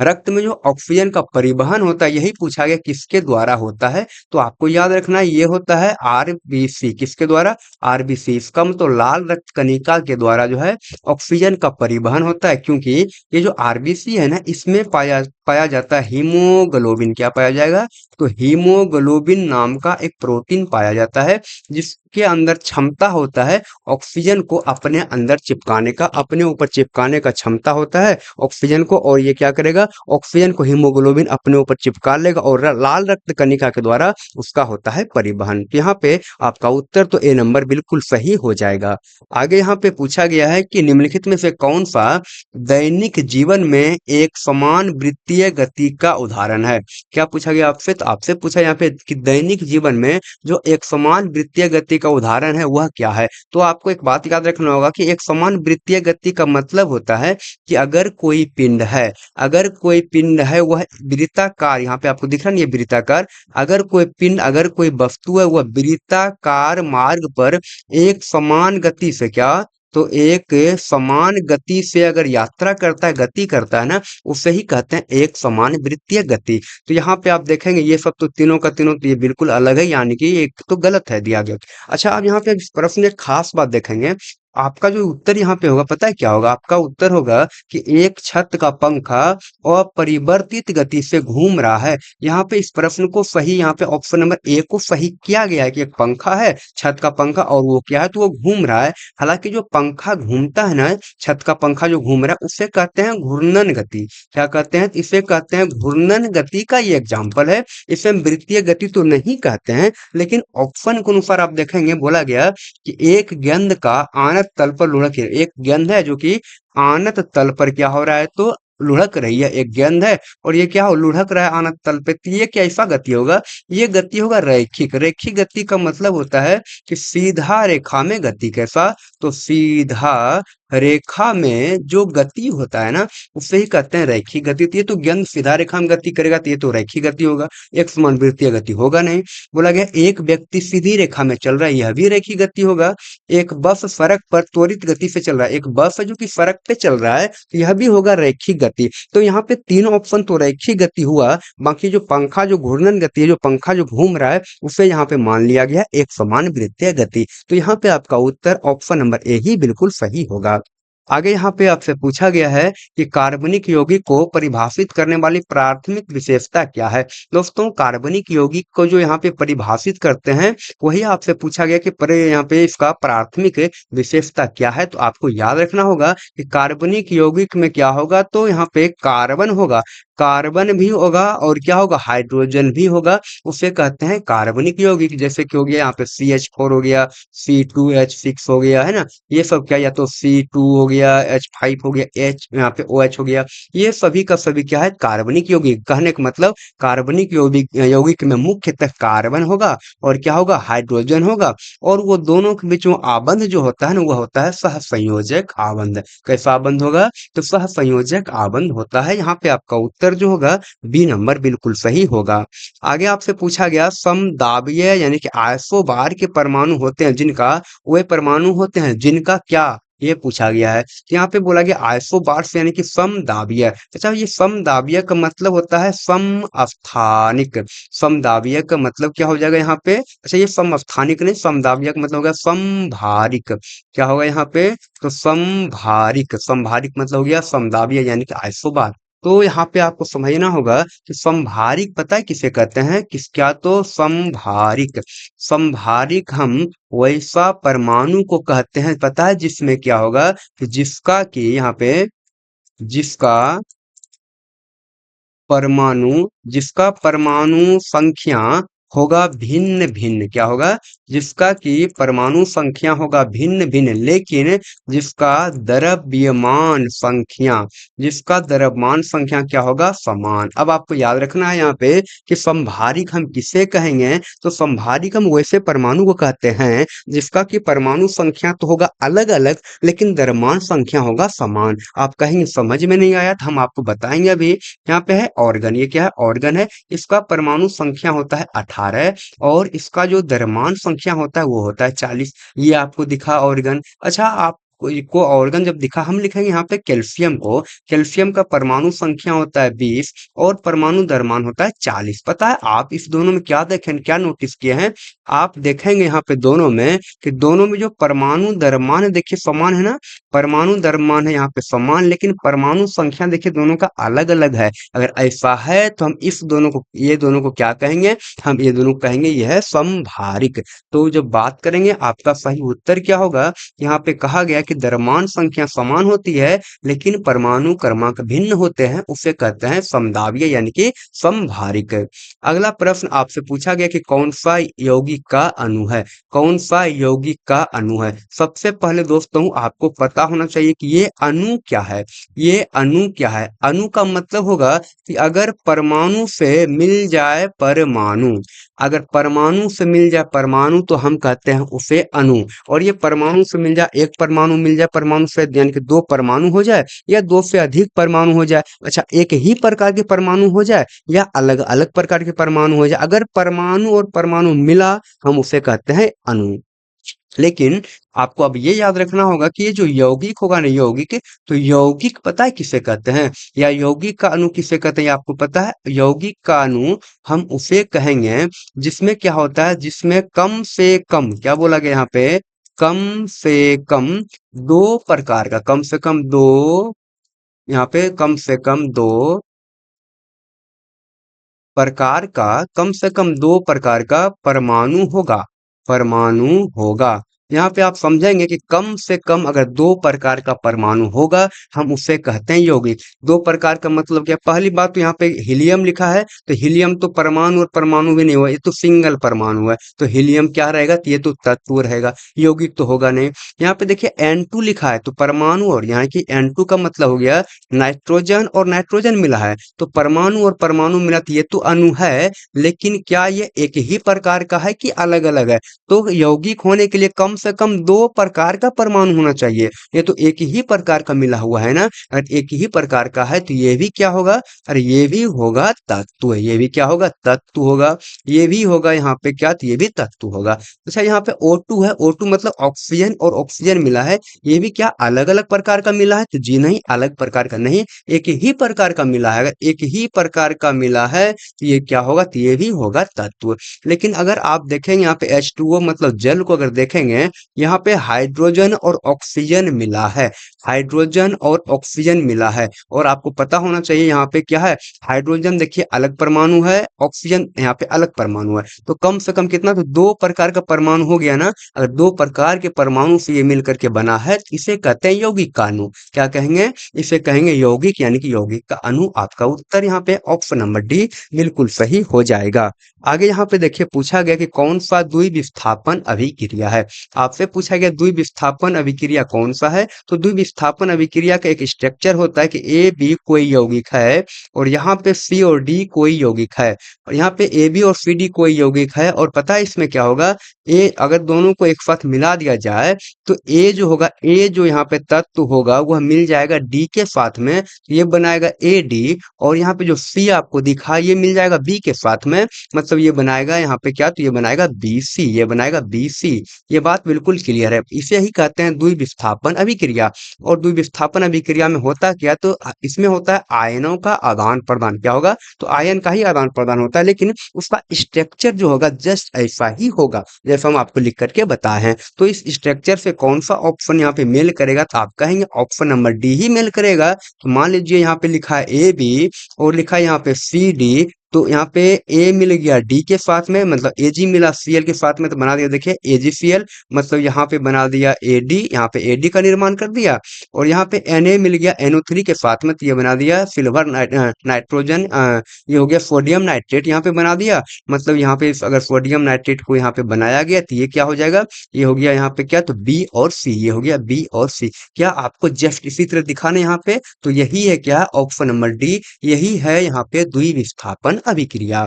रक्त में जो ऑक्सीजन का परिवहन होता है, यही पूछा गया किसके द्वारा होता है। तो आपको याद रखना है ये होता है आरबीसी। किसके द्वारा? आरबीसी। इसका मतलब लाल रक्त कणिका के द्वारा जो है ऑक्सीजन का परिवहन होता है, क्योंकि ये जो आरबीसी है ना, इसमें पाया पाया जाता है हीमोग्लोबिन। क्या पाया जाएगा? तो हीमोग्लोबिन नाम का एक प्रोटीन पाया जाता है जिसके अंदर क्षमता होता है ऑक्सीजन को अपने अंदर चिपकाने का, अपने ऊपर चिपकाने का क्षमता होता है ऑक्सीजन को। और ये क्या करेगा? ऑक्सीजन को हीमोग्लोबिन अपने ऊपर चिपका लेगा और लाल रक्त कणिका के द्वारा उसका होता है परिवहन। तो यहाँ पे आपका उत्तर तो ए नंबर बिल्कुल सही हो जाएगा। आगे यहाँ पे पूछा गया है कि निम्नलिखित में से कौन सा दैनिक जीवन में एक समान वृत्तीय गति का उदाहरण है? क्या पूछा गया आपसे? तो आपसे पूछा यहाँ पे कि दैनिक जीवन में जो एक समान वृत्तीय गति का उदाहरण है वह क्या है? तो आपको एक बात याद रखना होगा कि एक समान वृत्तीय गति का मतलब होता है कि अगर कोई पिंड है, अगर कोई पिंड है वह वृत्ताकार, यहाँ पे आपको दिख रहा नहीं है वृत्ताकार, अगर कोई पिंड, अगर कोई वस्तु है वह वृत्ताकार मार्ग पर एक समान गति से, क्या तो एक समान गति से अगर यात्रा करता है, गति करता है ना, उसे ही कहते हैं एक समान वृत्तीय गति। तो यहाँ पे आप देखेंगे ये सब तो तीनों का तीनों तो ये बिल्कुल अलग है, यानी कि एक तो गलत है दिया गया। अच्छा, अब यहाँ पे इस प्रश्न में एक खास बात देखेंगे। आपका जो उत्तर यहाँ पे होगा पता है क्या होगा? आपका उत्तर होगा कि एक छत का पंखा अपरिवर्तित गति से घूम रहा है। यहाँ पे इस प्रश्न को सही, यहाँ पे ऑप्शन नंबर ए को सही किया गया है कि एक पंखा है, छत का पंखा, और वो क्या है? तो वो घूम रहा है। हालांकि जो पंखा घूमता है ना, छत का पंखा जो घूम रहा है, उसे कहते हैं घूर्णन गति। क्या कहते हैं? इसे कहते हैं घूर्णन गति का ये एग्जाम्पल है। इसे हम वृत्तीय गति तो नहीं कहते हैं, लेकिन ऑप्शन के अनुसार आप देखेंगे बोला गया कि एक गेंद का आनत तल पर लुढ़क, एक गेंद है जो कि आनत तल पर क्या हो रहा है? तो लुढ़क रही है। एक गेंद है और ये क्या हो, लुढ़क रहा है आनत तल पे। तो ये कैसा गति होगा? ये गति होगा रैखिक। रैखिक गति का मतलब होता है कि सीधा रेखा में गति। कैसा? तो सीधा रेखा में जो गति होता है ना, उसे ही कहते हैं रैखिक गति। तो ये तो गेंद सीधा रेखा में गति करेगा तो ये तो रैखिक गति होगा, एक समान वृत्तीय गति होगा नहीं। बोला गया एक व्यक्ति सीधी रेखा में चल रहा है, यह भी रैखिक गति होगा। एक बस सड़क पर त्वरित गति से चल रहा है, एक बस है जो कि सड़क पे चल रहा है, तो यह भी होगा रैखिक गति। तो यहाँ पे तीन ऑप्शन तो रैखिक गति हुआ, बाकी जो पंखा जो घूर्णन गति है, जो पंखा जो घूम रहा है, उसे यहाँ पे मान लिया गया एक समान वृत्तीय गति। तो यहाँ पे आपका उत्तर ऑप्शन नंबर ए ही बिल्कुल सही होगा। आगे यहाँ पे आपसे पूछा गया है कि कार्बनिक यौगिक को परिभाषित करने वाली प्राथमिक विशेषता क्या है? दोस्तों, कार्बनिक यौगिक को जो यहाँ पे परिभाषित करते हैं वही आपसे पूछा गया कि यहाँ पे इसका प्राथमिक विशेषता क्या है। तो आपको याद रखना होगा कि कार्बनिक यौगिक में क्या होगा? तो यहाँ पे कार्बन होगा, कार्बन भी होगा और क्या होगा? हाइड्रोजन भी होगा। उसे कहते हैं कार्बनिक यौगिक। जैसे कि हो गया यहाँ पे CH4 हो गया, C2H6 हो गया, है ना, ये सब क्या, या तो C2 हो गया, H5 हो गया, H यहाँ पे OH हो गया, ये सभी का सभी क्या है? कार्बनिक यौगिक। कहने का मतलब कार्बनिक यौगिक यौगिक में मुख्यतः कार्बन होगा और क्या होगा? हाइड्रोजन होगा। और वो दोनों के बीच में आबंध जो होता है ना, वह होता है सहसंयोजक आबंध। कैसा आबंध होगा? तो सहसंयोजक आबंध होता है। यहाँ पे आपका उत्तर जो होगा बी नंबर बिल्कुल सही होगा। आगे आपसे पूछा गया समदाबीय यानी कि आइसोबार के परमाणु होते हैं जिनका, वे परमाणु होते हैं जिनका क्या, ये पूछा गया है। तो यहाँ पे बोला गया आइसोबार्स यानी कि समदाबीय। अच्छा, ये समदाबीय का मतलब होता है समस्थानिक। समदाबीय का मतलब क्या हो जाएगा यहाँ पे? अच्छा, ये समस्थानिक नहीं, समदाबीय का मतलब होगा समभारिक। क्या होगा यहाँ पे? तो समभारिक। समभारिक मतलब हो गया समदाबीय यानी कि आइसोबार। तो यहाँ पे आपको समझना होगा कि समभारिक पता है किसे कहते हैं? किस, क्या तो समभारिक। समभारिक हम वैसा परमाणु को कहते हैं, पता है, जिसमें क्या होगा कि जिसका कि यहाँ पे, जिसका परमाणु, जिसका परमाणु संख्या होगा भिन्न भिन्न। क्या होगा? जिसका कि परमाणु संख्या होगा भिन्न भिन्न, लेकिन जिसका द्रव्यमान संख्या, जिसका द्रव्यमान संख्या क्या होगा? समान। अब आपको याद रखना है यहाँ पे कि समभारिक हम किसे कहेंगे? तो समभारिक हम वैसे परमाणु को कहते हैं जिसका कि परमाणु संख्या तो होगा अलग अलग, लेकिन द्रव्यमान संख्या होगा समान। आप कहेंगे समझ में नहीं आया, तो हम आपको बताएंगे अभी। यहाँ पे है ऑर्गन। ये क्या है? ऑर्गन है। इसका परमाणु संख्या होता है 18 और इसका जो द्रव्यमान संख्या होता है वो होता है 40। ये आपको दिखा ऑर्गन। अच्छा, आप कोई को ऑर्गन जब दिखा, हम लिखेंगे यहाँ पे कैल्शियम को। कैल्शियम का परमाणु संख्या होता है 20 और परमाणु द्रव्यमान होता है 40। पता है आप इस दोनों में क्या देखें, क्या नोटिस किए हैं? आप देखेंगे यहाँ पे दोनों में कि दोनों में जो परमाणु द्रव्यमान है देखिए समान है ना, परमाणु द्रव्यमान है यहाँ पे समान, लेकिन परमाणु संख्या देखिए दोनों का अलग अलग है। अगर ऐसा है तो हम इस दोनों को, ये दोनों को क्या कहेंगे? हम ये दोनों को कहेंगे यह है समभारिक। तो जब बात करेंगे आपका सही उत्तर क्या होगा? यहाँ पे कहा गया कि द्रव्यमान संख्या समान होती है लेकिन परमाणु क्रमांक भिन्न होते हैं, उसे कहते हैं समदाबीय यानी कि समभारिक। अगला प्रश्न आपसे पूछा गया कि कौन सा यौगिक का अणु है? कौन सा यौगिक का अणु है? सबसे पहले दोस्तों आपको पता होना चाहिए कि ये अणु क्या है। ये अणु क्या है? अणु का मतलब होगा कि अगर परमाणु से मिल जाए परमाणु, अगर परमाणु से मिल जाए परमाणु तो हम कहते हैं उसे अणु। और ये परमाणु से मिल जाए, एक परमाणु मिल जाए परमाणु से यानी कि दो परमाणु हो जाए या दो से अधिक परमाणु हो जाए, अच्छा एक ही प्रकार के परमाणु हो जाए या अलग अलग प्रकार के परमाणु हो जाए, अगर परमाणु और परमाणु मिला हम उसे कहते हैं अणु। लेकिन आपको अब ये याद रखना होगा कि ये जो यौगिक होगा ना, यौगिक, तो यौगिक पता है किसे कहते हैं या यौगिक का अणु किसे कहते हैं? आपको पता है यौगिक का अणु हम उसे कहेंगे जिसमें क्या होता है, जिसमें कम से कम, क्या बोला गया यहाँ पे, कम से कम दो प्रकार का, कम से कम दो, यहाँ पे कम से कम दो प्रकार का, कम से कम दो प्रकार का परमाणु होगा, परमाणु होगा। यहाँ पे आप समझेंगे कि कम से कम अगर दो प्रकार का परमाणु होगा हम उसे कहते हैं यौगिक। दो प्रकार का मतलब क्या? पहली बात तो यहाँ पे हीलियम लिखा है, तो हीलियम तो परमाणु और परमाणु भी नहीं हुआ, ये तो सिंगल परमाणु है, तो हीलियम क्या रहेगा? तो ये तो तत्व रहेगा, यौगिक तो होगा नहीं। यहाँ पे देखिए N2 लिखा है, तो परमाणु, और यहाँ की N2 का मतलब हो गया नाइट्रोजन और नाइट्रोजन मिला है, तो परमाणु और परमाणु मिला तो ये तो अणु है, लेकिन क्या ये एक ही प्रकार का है कि अलग अलग है? तो यौगिक होने के लिए कम से कम दो प्रकार का परमाणु होना चाहिए, ये तो एक ही प्रकार का मिला हुआ है ना। अगर एक ही प्रकार का है तो ये भी क्या होगा? अरे ये भी होगा तत्व, ये भी क्या होगा? तत्व होगा। ये भी होगा यहाँ पे क्या? तो ये भी तत्व होगा। अच्छा यहाँ पे O2 है, O2 मतलब ऑक्सीजन और ऑक्सीजन मिला है, ये भी क्या अलग अलग प्रकार का मिला है? तो जी नहीं, अलग प्रकार का नहीं, एक ही प्रकार का मिला है। अगर एक ही प्रकार का मिला है तो ये क्या होगा? तो ये भी होगा तत्व। लेकिन अगर आप देखेंगे यहाँ पे H2O मतलब जल को अगर देखेंगे, यहाँ पे हाइड्रोजन और ऑक्सीजन मिला है, हाइड्रोजन और ऑक्सीजन मिला है। और आपको पता होना चाहिए यहाँ पे क्या है, हाइड्रोजन देखिए अलग परमाणु है, ऑक्सीजन यहाँ पे अलग परमाणु है, तो कम से कम कितना? तो दो प्रकार का परमाणु हो गया ना। अगर दो प्रकार के परमाणु से ये मिल करके बना है तो इसे कहते हैं यौगिक का अणु। क्या कहेंगे? इसे कहेंगे यौगिक यानी कि यौगिक का अणु। आपका उत्तर यहाँ पे ऑप्शन नंबर डी बिल्कुल सही हो जाएगा। आगे यहाँ पे देखिए पूछा गया कि कौन सा द्विविस्थापन अभिक्रिया है। आपसे पूछा गया द्विविस्थापन अभिक्रिया कौन सा है, तो द्विविस्थापन अभिक्रिया का एक स्ट्रक्चर होता है कि ए बी कोई यौगिक है और यहाँ पे सी और डी कोई यौगिक है, और यहाँ पे ए बी और सी डी कोई यौगिक है। और पता है इसमें क्या होगा, ए अगर दोनों को एक साथ मिला दिया जाए तो ए जो होगा, ए जो यहाँ पे तत्व होगा वह मिल जाएगा डी के साथ में, ये बनाएगा ए डी। और यहाँ पे जो सी आपको दिखा ये मिल जाएगा बी के साथ में, मतलब ये बनाएगा यहाँ पे क्या? तो ये बनाएगा बी सी, ये बनाएगा बी सी। ये बात बिल्कुल क्लियर है, इसे ही कहते हैं द्विविस्थापन अभिक्रिया। और द्विविस्थापन अभिक्रिया में होता क्या? तो इसमें होता है आयनों का आदान प्रदान। क्या होगा? तो आयन का ही आदान प्रदान होता है, लेकिन उसका स्ट्रक्चर जो होगा जस्ट ऐसा ही होगा जैसा हम आपको लिख करके बताए हैं। तो इस स्ट्रक्चर से कौन सा ऑप्शन यहाँ पे मेल करेगा? तो आप कहेंगे ऑप्शन नंबर डी ही मेल करेगा। तो मान लीजिए यहाँ पे लिखा है ए बी और लिखा है यहाँ पे सी डी, तो यहाँ पे ए मिल गया डी के साथ में, मतलब ए जी मिला सी एल के साथ में, तो बना दिया देखिए ए जी सी एल, मतलब यहाँ पे बना दिया ए डी, यहाँ पे ए डी का निर्माण कर दिया। और यहाँ पे एन ए मिल गया NO3 के साथ में, तो ये बना दिया सिल्वर नाइट्रोजन, ये हो गया सोडियम नाइट्रेट, यहाँ पे बना दिया। मतलब यहाँ पे अगर सोडियम नाइट्रेट को यहाँ पे बनाया गया तो ये क्या हो जाएगा? ये हो गया यहाँ पे क्या? तो बी और सी, ये हो गया बी और सी। क्या आपको जस्ट इसी तरह दिखाना यहाँ पे? तो यही है क्या? ऑप्शन नंबर डी, यही है यहाँ पे द्विविस्थापन अभिक्रिया।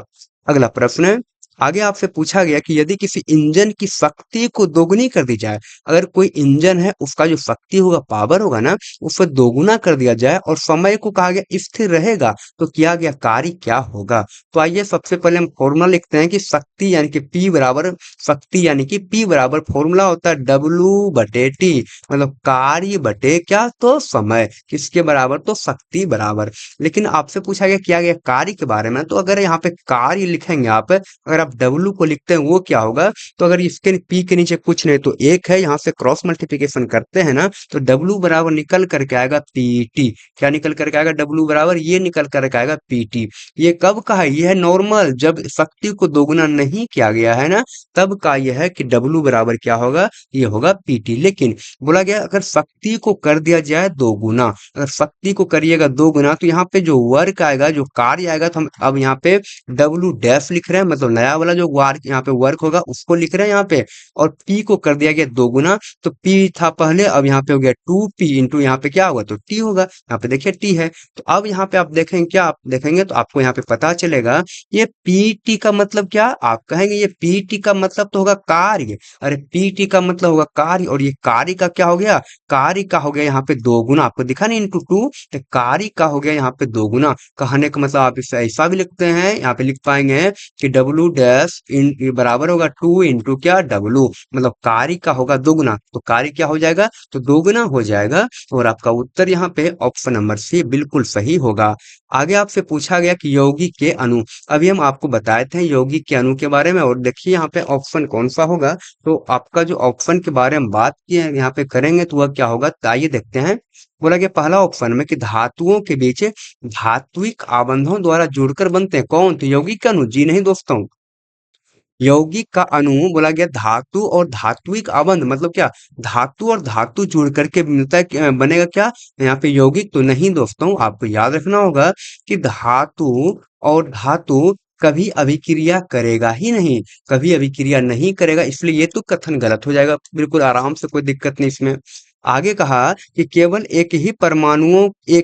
अगला प्रश्न है, आगे आपसे पूछा गया कि यदि किसी इंजन की शक्ति को दोगुनी कर दी जाए, अगर कोई इंजन है उसका जो शक्ति होगा, पावर होगा ना, उसको दोगुना कर दिया जाए और समय को कहा गया स्थिर रहेगा, तो किया गया कार्य क्या होगा? तो आइए सबसे पहले हम फॉर्मूला लिखते हैं कि शक्ति यानी कि P बराबर, शक्ति यानी कि P बराबर फॉर्मूला होता है W बटे T, मतलब कार्य बटे क्या, तो समय, किसके बराबर, तो शक्ति बराबर। लेकिन आपसे पूछा गया किया गया कार्य के बारे में, तो अगर यहाँ पे कार्य लिखेंगे आप, अगर आप W को लिखते हैं वो क्या होगा, तो अगर इसके P के नीचे कुछ नहीं तो एक है, यहाँ से क्रॉस मल्टीप्लिकेशन करते हैं ना, तो W बराबर निकल करके आएगा PT। क्या निकल करके आएगा? W बराबर ये निकल करके आएगा PT। ये कब का है? ये है नॉर्मल, जब शक्ति को दोगुना नहीं किया गया है ना, तब का यह है कि W बराबर क्या होगा, ये होगा PT। लेकिन बोला गया अगर शक्ति को कर दिया जाए दोगुना, अगर शक्ति को करिएगा दोगुना, तो यहाँ पे जो वर्क आएगा, जो कार्य आएगा, तो हम अब यहाँ पे W डैश लिख रहे हैं, मतलब नया वाला जो वर्क यहाँ पे वर्क होगा उसको लिख रहे हैं यहाँ पे, और P को कर दिया गया दोगुना, तो P था पहले, अब यहाँ पे हो गया 2P इंटू यहाँ पे क्या होगा, तो T होगा। यहाँ पे देखिए T है, तो अब यहाँ पे आप देखेंगे, क्या आप देखेंगे तो आपको यहाँ पे पता चलेगा ये PT का मतलब क्या, आप कहेंगे ये PT का मतलब तो होगा कार्य। अरे PT का मतलब होगा कार्य, और ये कार्य का क्या हो गया, कार्य का हो गया यहाँ पे दोगुना, आपको दिखा नहीं इंटू 2, तो कार्य का हो गया यहाँ पे दोगुना। कहने का मतलब आप इसे ऐसा भी लिखते हैं, यहाँ पे लिख पाएंगे कि W डैश इन बराबर होगा 2 इंटू क्या, W, मतलब कार्य का होगा दोगुना, तो कार्य क्या हो जाएगा, तो दोगुना हो जाएगा, और आपका उत्तर यहाँ पे ऑप्शन नंबर सी बिल्कुल सही होगा। आगे आपसे पूछा गया कि यौगिक के अणु, अभी हम आपको बताए थे यौगिक के अणु के बारे में, और देखिए यहाँ पे ऑप्शन कौन सा होगा, तो आपका जो ऑप्शन के बारे में बात की है यहाँ पे करेंगे तो वह क्या होगा, तो आइए देखते हैं। बोला गया पहला ऑप्शन में कि धातुओं के बीच धात्विक आबंधों द्वारा जुड़कर बनते हैं कौन, तो यौगिक के अणु। जी नहीं दोस्तों, यौगिक का अणु बोला गया धातु और धात्विक आबंध, मतलब क्या, धातु और धातु जुड़ करके मिलता है, बनेगा क्या, यहाँ पे यौगिक तो नहीं दोस्तों। आपको याद रखना होगा कि धातु और धातु कभी अभिक्रिया करेगा ही नहीं, कभी अभिक्रिया नहीं करेगा, इसलिए ये तो कथन गलत हो जाएगा, बिल्कुल आराम से, कोई दिक्कत नहीं इसमें। आगे कहा कि केवल एक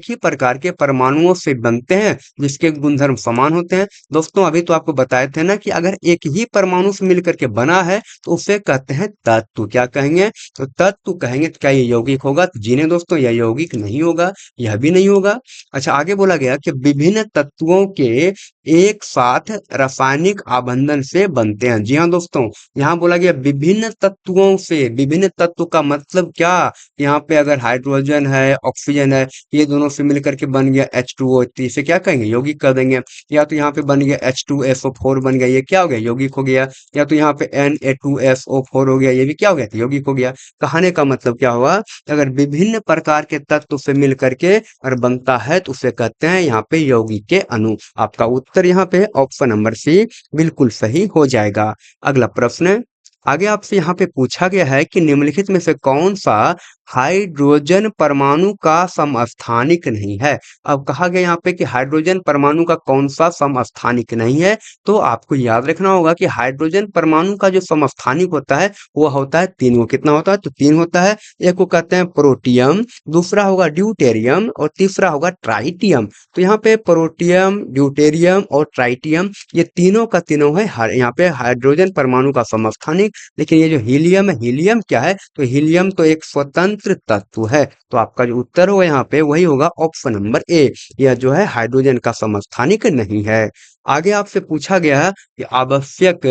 ही प्रकार के परमाणुओं से बनते हैं जिसके गुणधर्म समान होते हैं। दोस्तों अभी तो आपको बताए थे ना कि अगर एक ही परमाणु से मिलकर के बना है तो उसे कहते हैं तत्व। क्या कहेंगे, तो तत्व कहेंगे। तो क्या ये यौगिक होगा, तो जी नहीं दोस्तों, यह यौगिक नहीं होगा, यह भी नहीं होगा। अच्छा आगे बोला गया कि विभिन्न तत्वों के एक साथ रासायनिक आबंधन से बनते हैं। जी हाँ दोस्तों, यहाँ बोला गया विभिन्न तत्वों से, विभिन्न तत्व का मतलब क्या, यहाँ पे अगर हाइड्रोजन है, ऑक्सीजन है, ये दोनों से मिलकर के बन गया H2O, तो इसे क्या कहेंगे, यौगिक कर देंगे। या तो यहाँ पे बन गया H2SO4 बन गया, ये क्या हो गया, यौगिक हो गया। या तो यहाँ पे Na2SO4 हो गया, ये भी क्या हो गया, तो यौगिक हो गया। कहने का मतलब क्या हुआ, अगर विभिन्न प्रकार के तत्व से मिल करके और बनता है तो उसे कहते हैं यहाँ पे यौगिक के अणु। आपका उत्तर यहाँ पे ऑप्शन नंबर सी बिल्कुल सही हो जाएगा। अगला प्रश्न, आगे आपसे यहाँ पे पूछा गया है कि निम्नलिखित में से कौन सा हाइड्रोजन परमाणु का समस्थानिक नहीं है। अब कहा गया यहाँ पे कि हाइड्रोजन परमाणु का कौन सा समस्थानिक नहीं है, तो आपको याद रखना होगा कि हाइड्रोजन परमाणु का जो समस्थानिक होता है वो होता है 3। वो कितना होता है, तो 3 होता है। एक को कहते हैं प्रोटियम, दूसरा होगा ड्यूटेरियम, और तीसरा होगा ट्राइटियम। तो यहाँ पे प्रोटियम, ड्यूटेरियम और ट्राइटियम, ये तीनों का तीनों है यहाँ पे हाइड्रोजन परमाणु का समस्थानिक। लेकिन ये जो हीलियम है, हीलियम क्या है, तो हीलियम तो एक स्वतंत्र तत्व है। तो आपका जो उत्तर होगा यहाँ पे वही होगा ऑप्शन नंबर ए, यह जो है हाइड्रोजन का समस्थानिक नहीं है। आगे आपसे पूछा गया है कि आवश्यक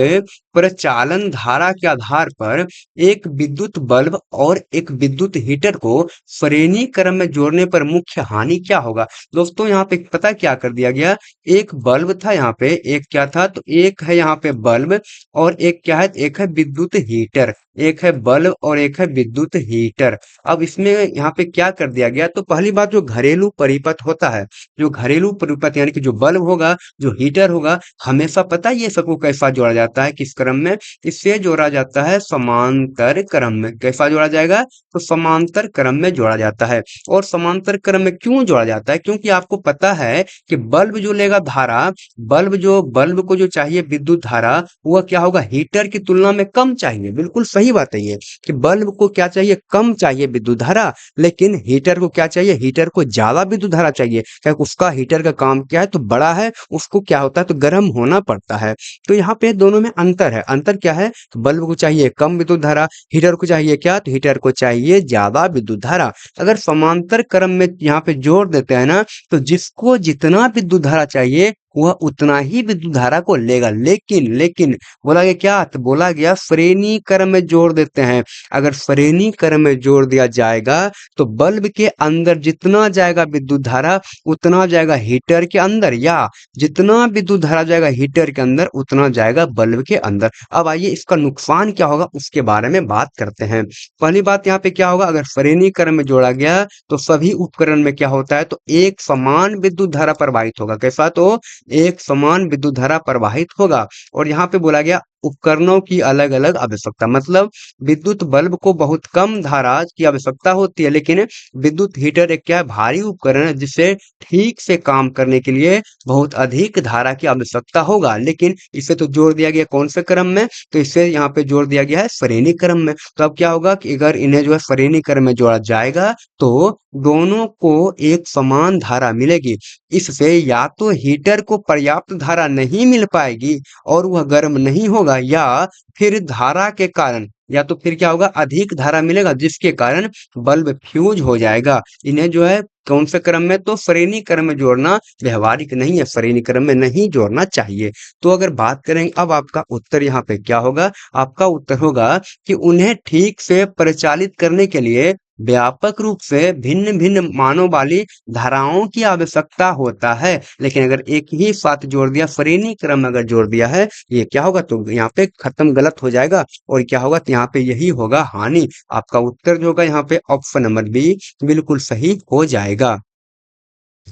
प्रचालन धारा के आधार पर एक विद्युत बल्ब और एक विद्युत हीटर को श्रेणी क्रम में जोड़ने पर मुख्य हानि क्या होगा। दोस्तों यहाँ पे पता क्या कर दिया गया, एक बल्ब था यहाँ पे, एक क्या था, तो एक है यहाँ पे बल्ब और एक क्या है, एक है विद्युत हीटर। एक है बल्ब और एक है विद्युत हीटर। अब इसमें यहाँ पे क्या कर दिया गया, तो पहली बात जो घरेलू परिपथ होता है, जो घरेलू परिपथ यानी कि जो बल्ब होगा, जो हीटर होगा, हमेशा पता है ये सबको कैसा जोड़ा जाता है, किस क्रम में, इससे जोड़ा जाता है समांतर क्रम में। कैसा जोड़ा जाएगा, तो समांतर क्रम में जोड़ा जाता है। और समांतर क्रम में क्यों जोड़ा जाता है, क्योंकि आपको पता है कि बल्ब जो लेगा धारा, बल्ब को जो चाहिए विद्युत धारा, वह क्या होगा, हीटर की तुलना में कम चाहिए। बिल्कुल सही सही बात है ये कि बल्ब को क्या चाहिए, कम चाहिए विद्युत धारा, लेकिन हीटर को क्या चाहिए, हीटर को ज्यादा विद्युत धारा चाहिए, क्योंकि उसका हीटर का काम क्या है, तो बड़ा है, उसको क्या होता है, तो गर्म होना पड़ता है। तो यहाँ पे दोनों में अंतर है। अंतर क्या है, तो बल्ब को चाहिए कम विद्युत धारा, हीटर को चाहिए क्या, तो हीटर को चाहिए ज्यादा विद्युत धारा। अगर समांतर क्रम में यहाँ पे जोड़ देते हैं ना, तो जिसको जितना विद्युत धारा चाहिए वह उतना ही विद्युत धारा को लेगा। लेकिन लेकिन बोला गया क्या, तो बोला गया श्रेणी क्रम में जोड़ देते हैं। अगर श्रेणी क्रम में जोड़ दिया जाएगा तो बल्ब के अंदर जितना जाएगा विद्युत धारा उतना जाएगा हीटर के अंदर, या जितना विद्युत धारा जाएगा हीटर के अंदर उतना जाएगा बल्ब के अंदर। अब आइए इसका नुकसान क्या होगा उसके बारे में बात करते हैं। पहली बात यहाँ पे क्या होगा, अगर श्रेणी क्रम में जोड़ा गया तो सभी उपकरण में क्या होता है, तो एक समान विद्युत धारा प्रवाहित होगा। कैसा, तो एक समान विद्युत धारा प्रवाहित होगा। और यहाँ पे बोला गया उपकरणों की अलग अलग आवश्यकता, मतलब विद्युत बल्ब को बहुत कम धारा की आवश्यकता होती है, लेकिन विद्युत हीटर एक क्या है, भारी उपकरण है जिससे ठीक से काम करने के लिए बहुत अधिक धारा की आवश्यकता होगा। लेकिन इसे तो जोड़ दिया गया कौन से क्रम में, तो इसे यहाँ पे जोड़ दिया गया है श्रेणी क्रम में। तो अब क्या होगा कि अगर इन्हें जो है श्रेणी क्रम में जोड़ा जाएगा तो दोनों को एक समान धारा मिलेगी। इससे या तो हीटर को पर्याप्त धारा नहीं मिल पाएगी और वह गर्म नहीं होगा, या फिर धारा के कारण, या तो फिर क्या होगा, अधिक धारा मिलेगा जिसके कारण बल्ब फ्यूज हो जाएगा। इन्हें जो है कौन से क्रम में, तो श्रेणी क्रम में जोड़ना व्यवहारिक नहीं है, श्रेणी क्रम में नहीं जोड़ना चाहिए। तो अगर बात करें अब आपका उत्तर यहाँ पे क्या होगा, आपका उत्तर होगा कि उन्हें ठीक से परिचालित करने के लिए व्यापक रूप से भिन्न भिन्न मानों वाली धाराओं की आवश्यकता होता है। लेकिन अगर एक ही साथ जोड़ दिया, श्रेणी क्रम अगर जोड़ दिया है, ये क्या होगा, तो यहाँ पे खत्म, गलत हो जाएगा और क्या होगा, तो यहाँ पे यही होगा हानि। आपका उत्तर जो होगा यहाँ पे ऑप्शन नंबर बी बिल्कुल सही हो जाएगा।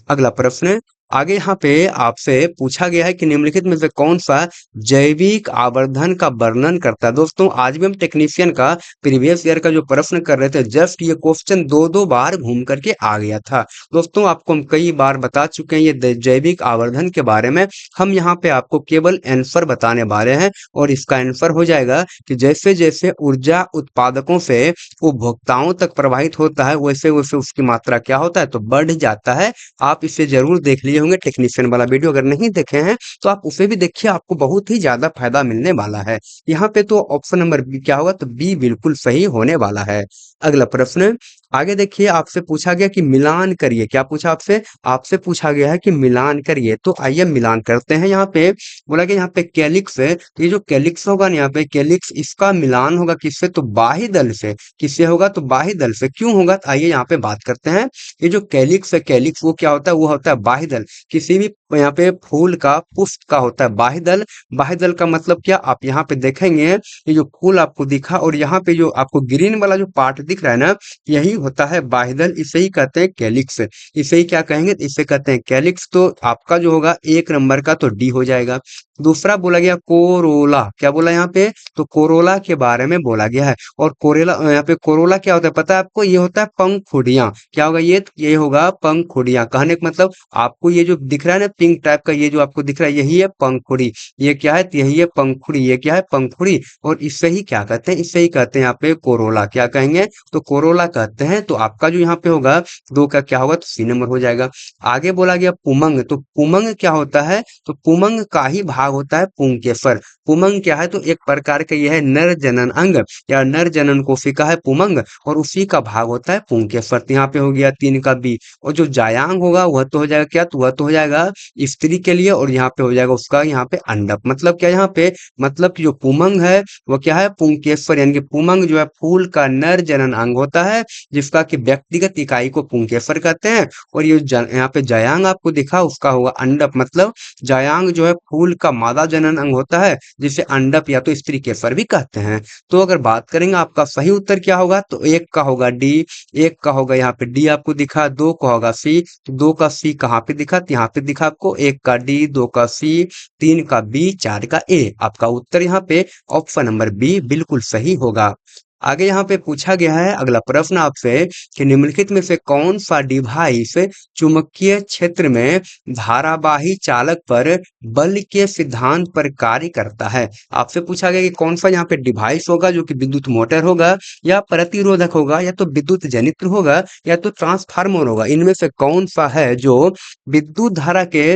अगला प्रश्न, आगे यहाँ पे आपसे पूछा गया है कि निम्नलिखित में से कौन सा जैविक आवर्धन का वर्णन करता है। दोस्तों आज भी हम टेक्नीशियन का प्रीवियस ईयर का जो प्रश्न कर रहे थे, जस्ट ये क्वेश्चन दो दो बार घूम करके आ गया था। दोस्तों आपको हम कई बार बता चुके हैं ये जैविक आवर्धन के बारे में। हम यहाँ पे आपको केवल आंसर बताने वाले हैं और इसका आंसर हो जाएगा कि जैसे जैसे ऊर्जा उत्पादकों से उपभोक्ताओं तक प्रवाहित होता है वैसे वैसे उसकी मात्रा क्या होता है, तो बढ़ जाता है। आप इसे जरूर देख लिए होंगे टेक्नीशियन वाला वीडियो, अगर नहीं देखे हैं तो आप उसे भी देखिए, आपको बहुत ही ज्यादा फायदा मिलने वाला है। यहाँ पे तो ऑप्शन नंबर बी क्या होगा, तो बी बिल्कुल सही होने वाला है। अगला प्रश्न, आगे देखिए आपसे पूछा गया कि मिलान करिए। क्या पूछा आपसे, आपसे पूछा गया है कि मिलान करिए। तो आइए मिलान करते हैं। यहाँ पे बोला गया यहाँ पे कैलिक्स है, तो ये जो कैलिक्स होगा ना, यहाँ पे कैलिक्स इसका मिलान होगा किससे, तो बाह्य दल से। किससे होगा, तो बाह्य दल से। क्यों होगा, तो आइए यहाँ पे बात करते हैं। ये जो कैलिक्स है, कैलिक्स वो क्या होता है, वो होता है बाह्य दल। किसी भी यहाँ पे फूल का पुष्प का होता है बाह्य दल। बाह्य दल का मतलब क्या, आप यहाँ पे देखेंगे ये जो फूल आपको दिखा और यहाँ पे जो आपको ग्रीन वाला जो पार्ट दिख रहा है ना, यही होता है बाह्य दल। इसे ही कहते हैं कैलिक्स। इसे ही क्या कहेंगे, इसे कहते हैं कैलिक्स। तो आपका जो होगा एक नंबर का तो डी हो जाएगा। दूसरा बोला गया कोरोला। क्या बोला यहाँ पे, तो कोरोला के बारे में बोला गया है। और कोरेला, यहाँ पे कोरोला क्या होता है पता है आपको, ये होता है पंखुड़ियां। क्या होगा ये होगा पंखुड़ियां। कहने का मतलब आपको ये जो दिख रहा है ना पिंक टाइप का, ये जो आपको दिख रहा है यही है पंखुड़ी। ये क्या है, तो यही है पंखुड़ी। ये क्या है, पंखुड़ी। और इससे ही क्या कहते हैं, इससे ही कहते हैं यहाँ पे कोरोला। क्या कहेंगे, तो कोरोला कहते हैं। तो आपका जो यहाँ पे होगा दो का क्या होगा, तो सी नंबर हो जाएगा। आगे बोला गया पुमंग। तो पुमंग क्या होता है, तो पुमंग का ही भाग होता है पुंकेसर। पुमंग क्या है, तो एक प्रकार का यह है नर जनन अंग या नर जनन कोशिका है पुमंग, और उसी का भाग होता है पुंकेसर। तो यहाँ पे हो गया 3 का बी। और जो जायांग होगा वह तो हो जाएगा क्या, तो वह तो हो जाएगा स्त्री के लिए, और यहाँ पे हो जाएगा उसका यहाँ पे अंडक। मतलब क्या यहाँ पे, मतलब कि जो पुमंग है वो क्या है, पुंकेसर। यानी कि पुमंग जो है फूल का नर जनन अंग होता है जिसका कि व्यक्तिगत इकाई को पुंकेसर कहते हैं। और ये यहाँ पे जायांग आपको दिखा उसका होगा अंडक। मतलब जायांग जो है फूल का मादा जनन अंग होता है जिसे अंडक या तो स्त्री केसर भी कहते हैं। तो अगर बात करेंगे आपका सही उत्तर क्या होगा, तो एक का होगा डी, एक का होगा यहाँ पे डी आपको दिखा, दो का होगा सी। तो दो का सी कहाँ पे दिखा, तो यहाँ पे दिखा आपको, एक का डी, दो का सी, 3 का बी, 4 का ए। आपका उत्तर यहाँ पे ऑप्शन नंबर बी बिल्कुल सही होगा। आगे यहाँ पे पूछा गया है अगला प्रश्न आपसे कि निम्नलिखित में से कौन सा डिवाइस चुंबकीय क्षेत्र में धारावाही चालक पर बल के सिद्धांत पर कार्य करता है। आपसे पूछा गया कि कौन सा यहाँ पे डिवाइस होगा जो कि विद्युत मोटर होगा या प्रतिरोधक होगा या तो विद्युत जनित्र होगा या तो ट्रांसफार्मर होगा। इनमें से कौन सा है जो विद्युत धारा के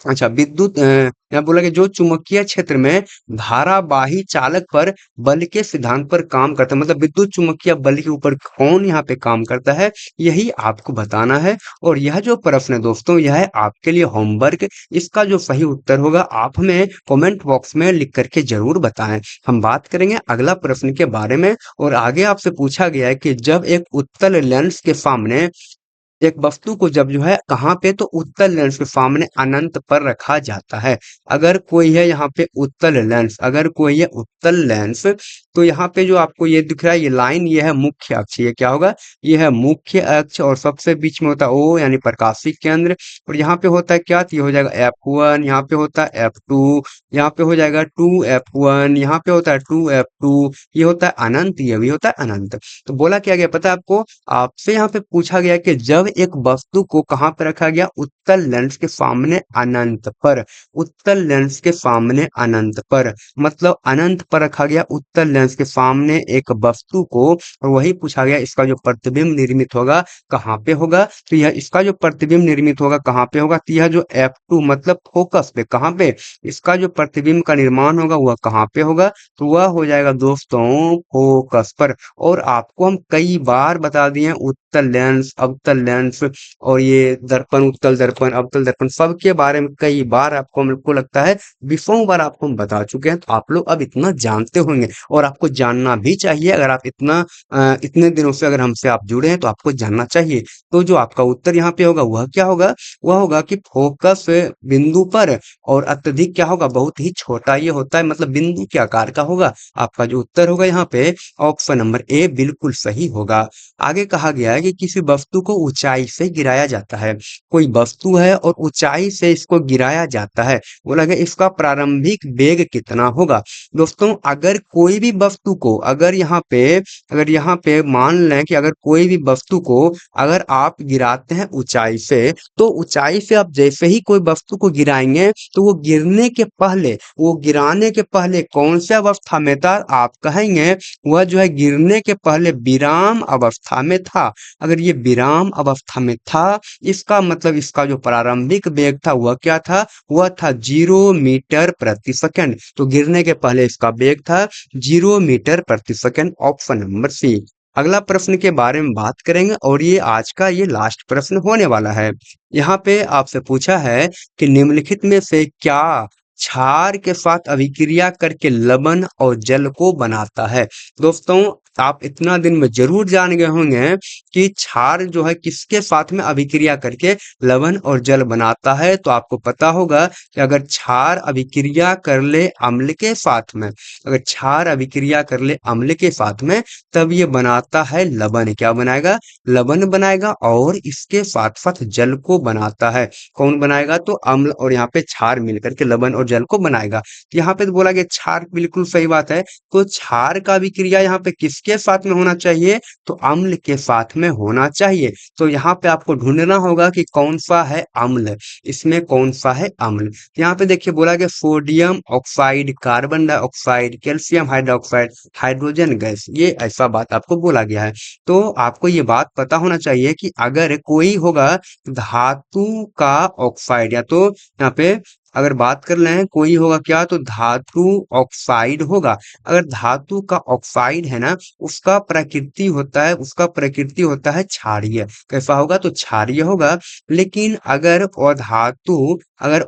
अच्छा विद्युत यहाँ बोला कि जो चुंबकीय क्षेत्र में धारावाही चालक पर बल के सिद्धांत पर काम करता है, मतलब विद्युत चुम्बकीय बल के ऊपर कौन यहाँ पे काम करता है, यही आपको बताना है। और यह जो प्रश्न है दोस्तों, यह है आपके लिए होमवर्क। इसका जो सही उत्तर होगा आप हमें कमेंट बॉक्स में लिख करके जरूर बताएं। हम बात करेंगे अगला प्रश्न के बारे में। और आगे आपसे पूछा गया है कि जब एक उत्तल लेंस के सामने एक वस्तु को जब जो है कहाँ पे, तो उत्तल लेंस के सामने अनंत पर रखा जाता है। अगर कोई है यहाँ पे उत्तल लेंस, अगर कोई है उत्तल लेंस, तो यहाँ पे जो आपको ये दिख रहा है ये लाइन, ये है मुख्य अक्ष। ये क्या होगा, ये है मुख्य अक्ष। और सबसे बीच में होता है ओ यानी प्रकाशिक केंद्र। और यहाँ पे होता है क्या, तो ये हो जाएगा F1, यहाँ पे होता है F2, यहाँ पे हो जाएगा 2F1, यहाँ पे होता है 2F2, ये होता है अनंत, ये भी होता है अनंत। तो बोला क्या गया पता है आपको, आपसे यहाँ पे पूछा गया कि जब एक वस्तु को कहाँ पर रखा गया, उत्तल लेंस के सामने अनंत पर। उत्तल लेंस के सामने अनंत पर, मतलब अनंत पर रखा गया उत्तल लेंस के सामने एक वस्तु को। और वही पूछा गया इसका जो प्रतिबिंब निर्मित होगा कहाँ पे होगा, तो यह इसका जो प्रतिबिंब निर्मित होगा कहाँ पे होगा, तो यह जो F2 मतलब फोकस पे, कहाँ पे इसका जो प्रतिबिंब का निर्माण होगा वह कहाँ पे होगा, तो वह हो जाएगा दोस्तों फोकस पर। और आपको हम कई बार बता दिए हैं उत्तल लेंस, अवतल लेंस और ये दर्पण, उत्तल दर्पण, अवतल दर्पण, सबके बारे में कई बार आपको, हमको लगता है 20 बार आपको हम बता चुके हैं। तो आप लोग अब इतना जानते होंगे और आपको जानना भी चाहिए। अगर आप इतने दिनों से अगर हमसे आप जुड़े हैं तो आपको जानना चाहिए। तो जो आपका उत्तर यहाँ पे होगा वह क्या होगा, वह होगा कि फोकस बिंदु पर और अत्यधिक क्या होगा, बहुत ही छोटा ये होता है, मतलब बिंदु के आकार का होगा। आपका जो उत्तर होगा यहाँ पे ऑप्शन नंबर ए बिल्कुल सही होगा। आगे कहा गया है कि किसी वस्तु को ऊंचाई से गिराया जाता है। कोई वस्तु है और ऊंचाई से इसको गिराया जाता है, बोला गया इसका प्रारंभिक वेग कितना होगा। दोस्तों अगर कोई भी वस्तु को, अगर यहाँ पे मान लें कि अगर कोई भी वस्तु को अगर आप गिराते हैं ऊंचाई से, तो ऊंचाई से आप जैसे ही कोई वस्तु को गिराएंगे तो वो गिरने के पहले, वो गिराने के पहले कौन सी अवस्था में था, आप कहेंगे वह जो है गिरने के पहले विराम अवस्था में था। अगर ये विराम अवस्था में था, इसका मतलब इसका जो प्रारंभिक वेग था वह क्या था, वह था 0 मीटर प्रति सेकंड। तो गिरने के पहले इसका वेग था 0 मीटर प्रति सेकंड, ऑप्शन नंबर सी। अगला प्रश्न के बारे में बात करेंगे और ये आज का ये लास्ट प्रश्न होने वाला है। यहाँ पे आपसे पूछा है कि निम्नलिखित में से क्या क्षार के साथ अभिक्रिया करके लवण और जल को बनाता है। दोस्तों आप इतना दिन में जरूर जान गए होंगे कि क्षार जो है किसके साथ में अभिक्रिया करके लवण और जल बनाता है। तो आपको पता होगा कि अगर क्षार अभिक्रिया कर ले अम्ल के साथ में, अगर क्षार अभिक्रिया कर ले अम्ल के साथ में, तब ये बनाता है लवण। क्या बनाएगा, लवण बनाएगा। और इसके साथ साथ जल को बनाता है। कौन बनाएगा, तो अम्ल और यहाँ पे क्षार मिलकर के लवण और जल को बनाएगा। यहाँ पे तो बोला गया क्षार, बिल्कुल सही बात है। तो क्षार का अभिक्रिया यहाँ पे किसके साथ में होना चाहिए, तो अम्ल के साथ में होना चाहिए। तो यहाँ पे आपको ढूंढना होगा कि कौन सा है अम्ल, इसमें कौन सा है अम्ल। यहाँ पे देखिए बोला गया sodium oxide, carbon dioxide, calcium hydroxide, hydrogen gas, ये ऐसा बात आपको बोला गया है। तो आपको ये बात पता होना चाहिए कि अगर कोई होगा धातु का ऑक्साइड, या तो यहाँ पे अगर बात कर रहे हैं कोई होगा क्या, तो धातु ऑक्साइड होगा। अगर धातु का ऑक्साइड है ना, उसका प्रकृति होता है, उसका प्रकृति होता है क्षारीय। कैसा होगा, तो क्षारीय होगा। लेकिन अगर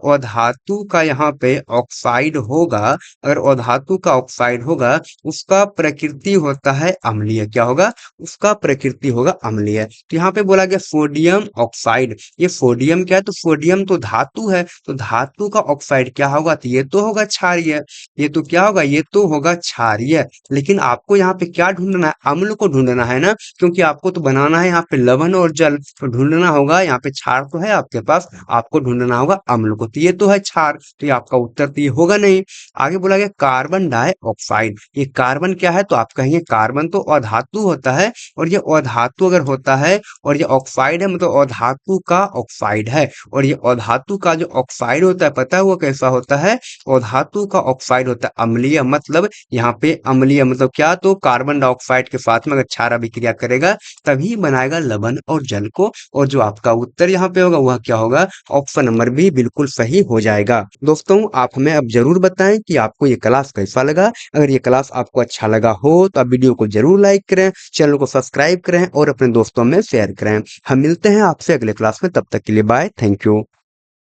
अधातु का यहाँ पे ऑक्साइड होगा, अगर अधातु का ऑक्साइड होगा, उसका प्रकृति होता है अम्लीय। क्या होगा, उसका प्रकृति होगा अम्लीय। तो यहाँ पे बोला गया सोडियम ऑक्साइड। ये सोडियम क्या है, तो सोडियम तो धातु है, तो धातु का ऑक्साइड क्या होगा? तो ये तो होगा क्षारीय। ये तो क्या होगा? ये तो होगा क्षारीय। लेकिन आपको यहाँ पे क्या ढूंढना है? अम्ल को ढूंढना है ना, क्योंकि आपको तो बनाना है यहाँ पे लवण और जल। तो ढूंढना होगा, यहाँ पे क्षार तो है आपके पास, आपको ढूंढना होगा अम्ल को। तो ये तो है क्षार, तो ये आपका उत्तर तो ये होगा नहीं। आगे बोला गया कार्बन डाइऑक्साइड। ये कार्बन क्या है? तो आप कहेंगे कार्बन तो अधातु होता है, और ये अधातु अगर होता है और ये ऑक्साइड है, मतलब अधातु का ऑक्साइड है। और ये अधातु का जो ऑक्साइड होता है, पता है वो कैसा होता है? अधातु का ऑक्साइड होता है अम्लीय। मतलब यहाँ पे अम्लीय मतलब क्या? तो कार्बन डाइऑक्साइड के साथ में अगर क्षार अभिक्रिया करेगा तभी बनाएगा लवण और जल को। और जो आपका उत्तर यहाँ पे होगा वह क्या होगा? ऑप्शन नंबर बी बिल्कुल सही हो जाएगा। दोस्तों आप हमें अब जरूर बताएं कि आपको ये क्लास कैसा लगा। अगर ये क्लास आपको अच्छा लगा हो तो आप वीडियो को जरूर लाइक करें, चैनल को सब्सक्राइब करें और अपने दोस्तों में शेयर करें। हम मिलते हैं आपसे अगले क्लास में, तब तक के लिए बाय, थैंक यू।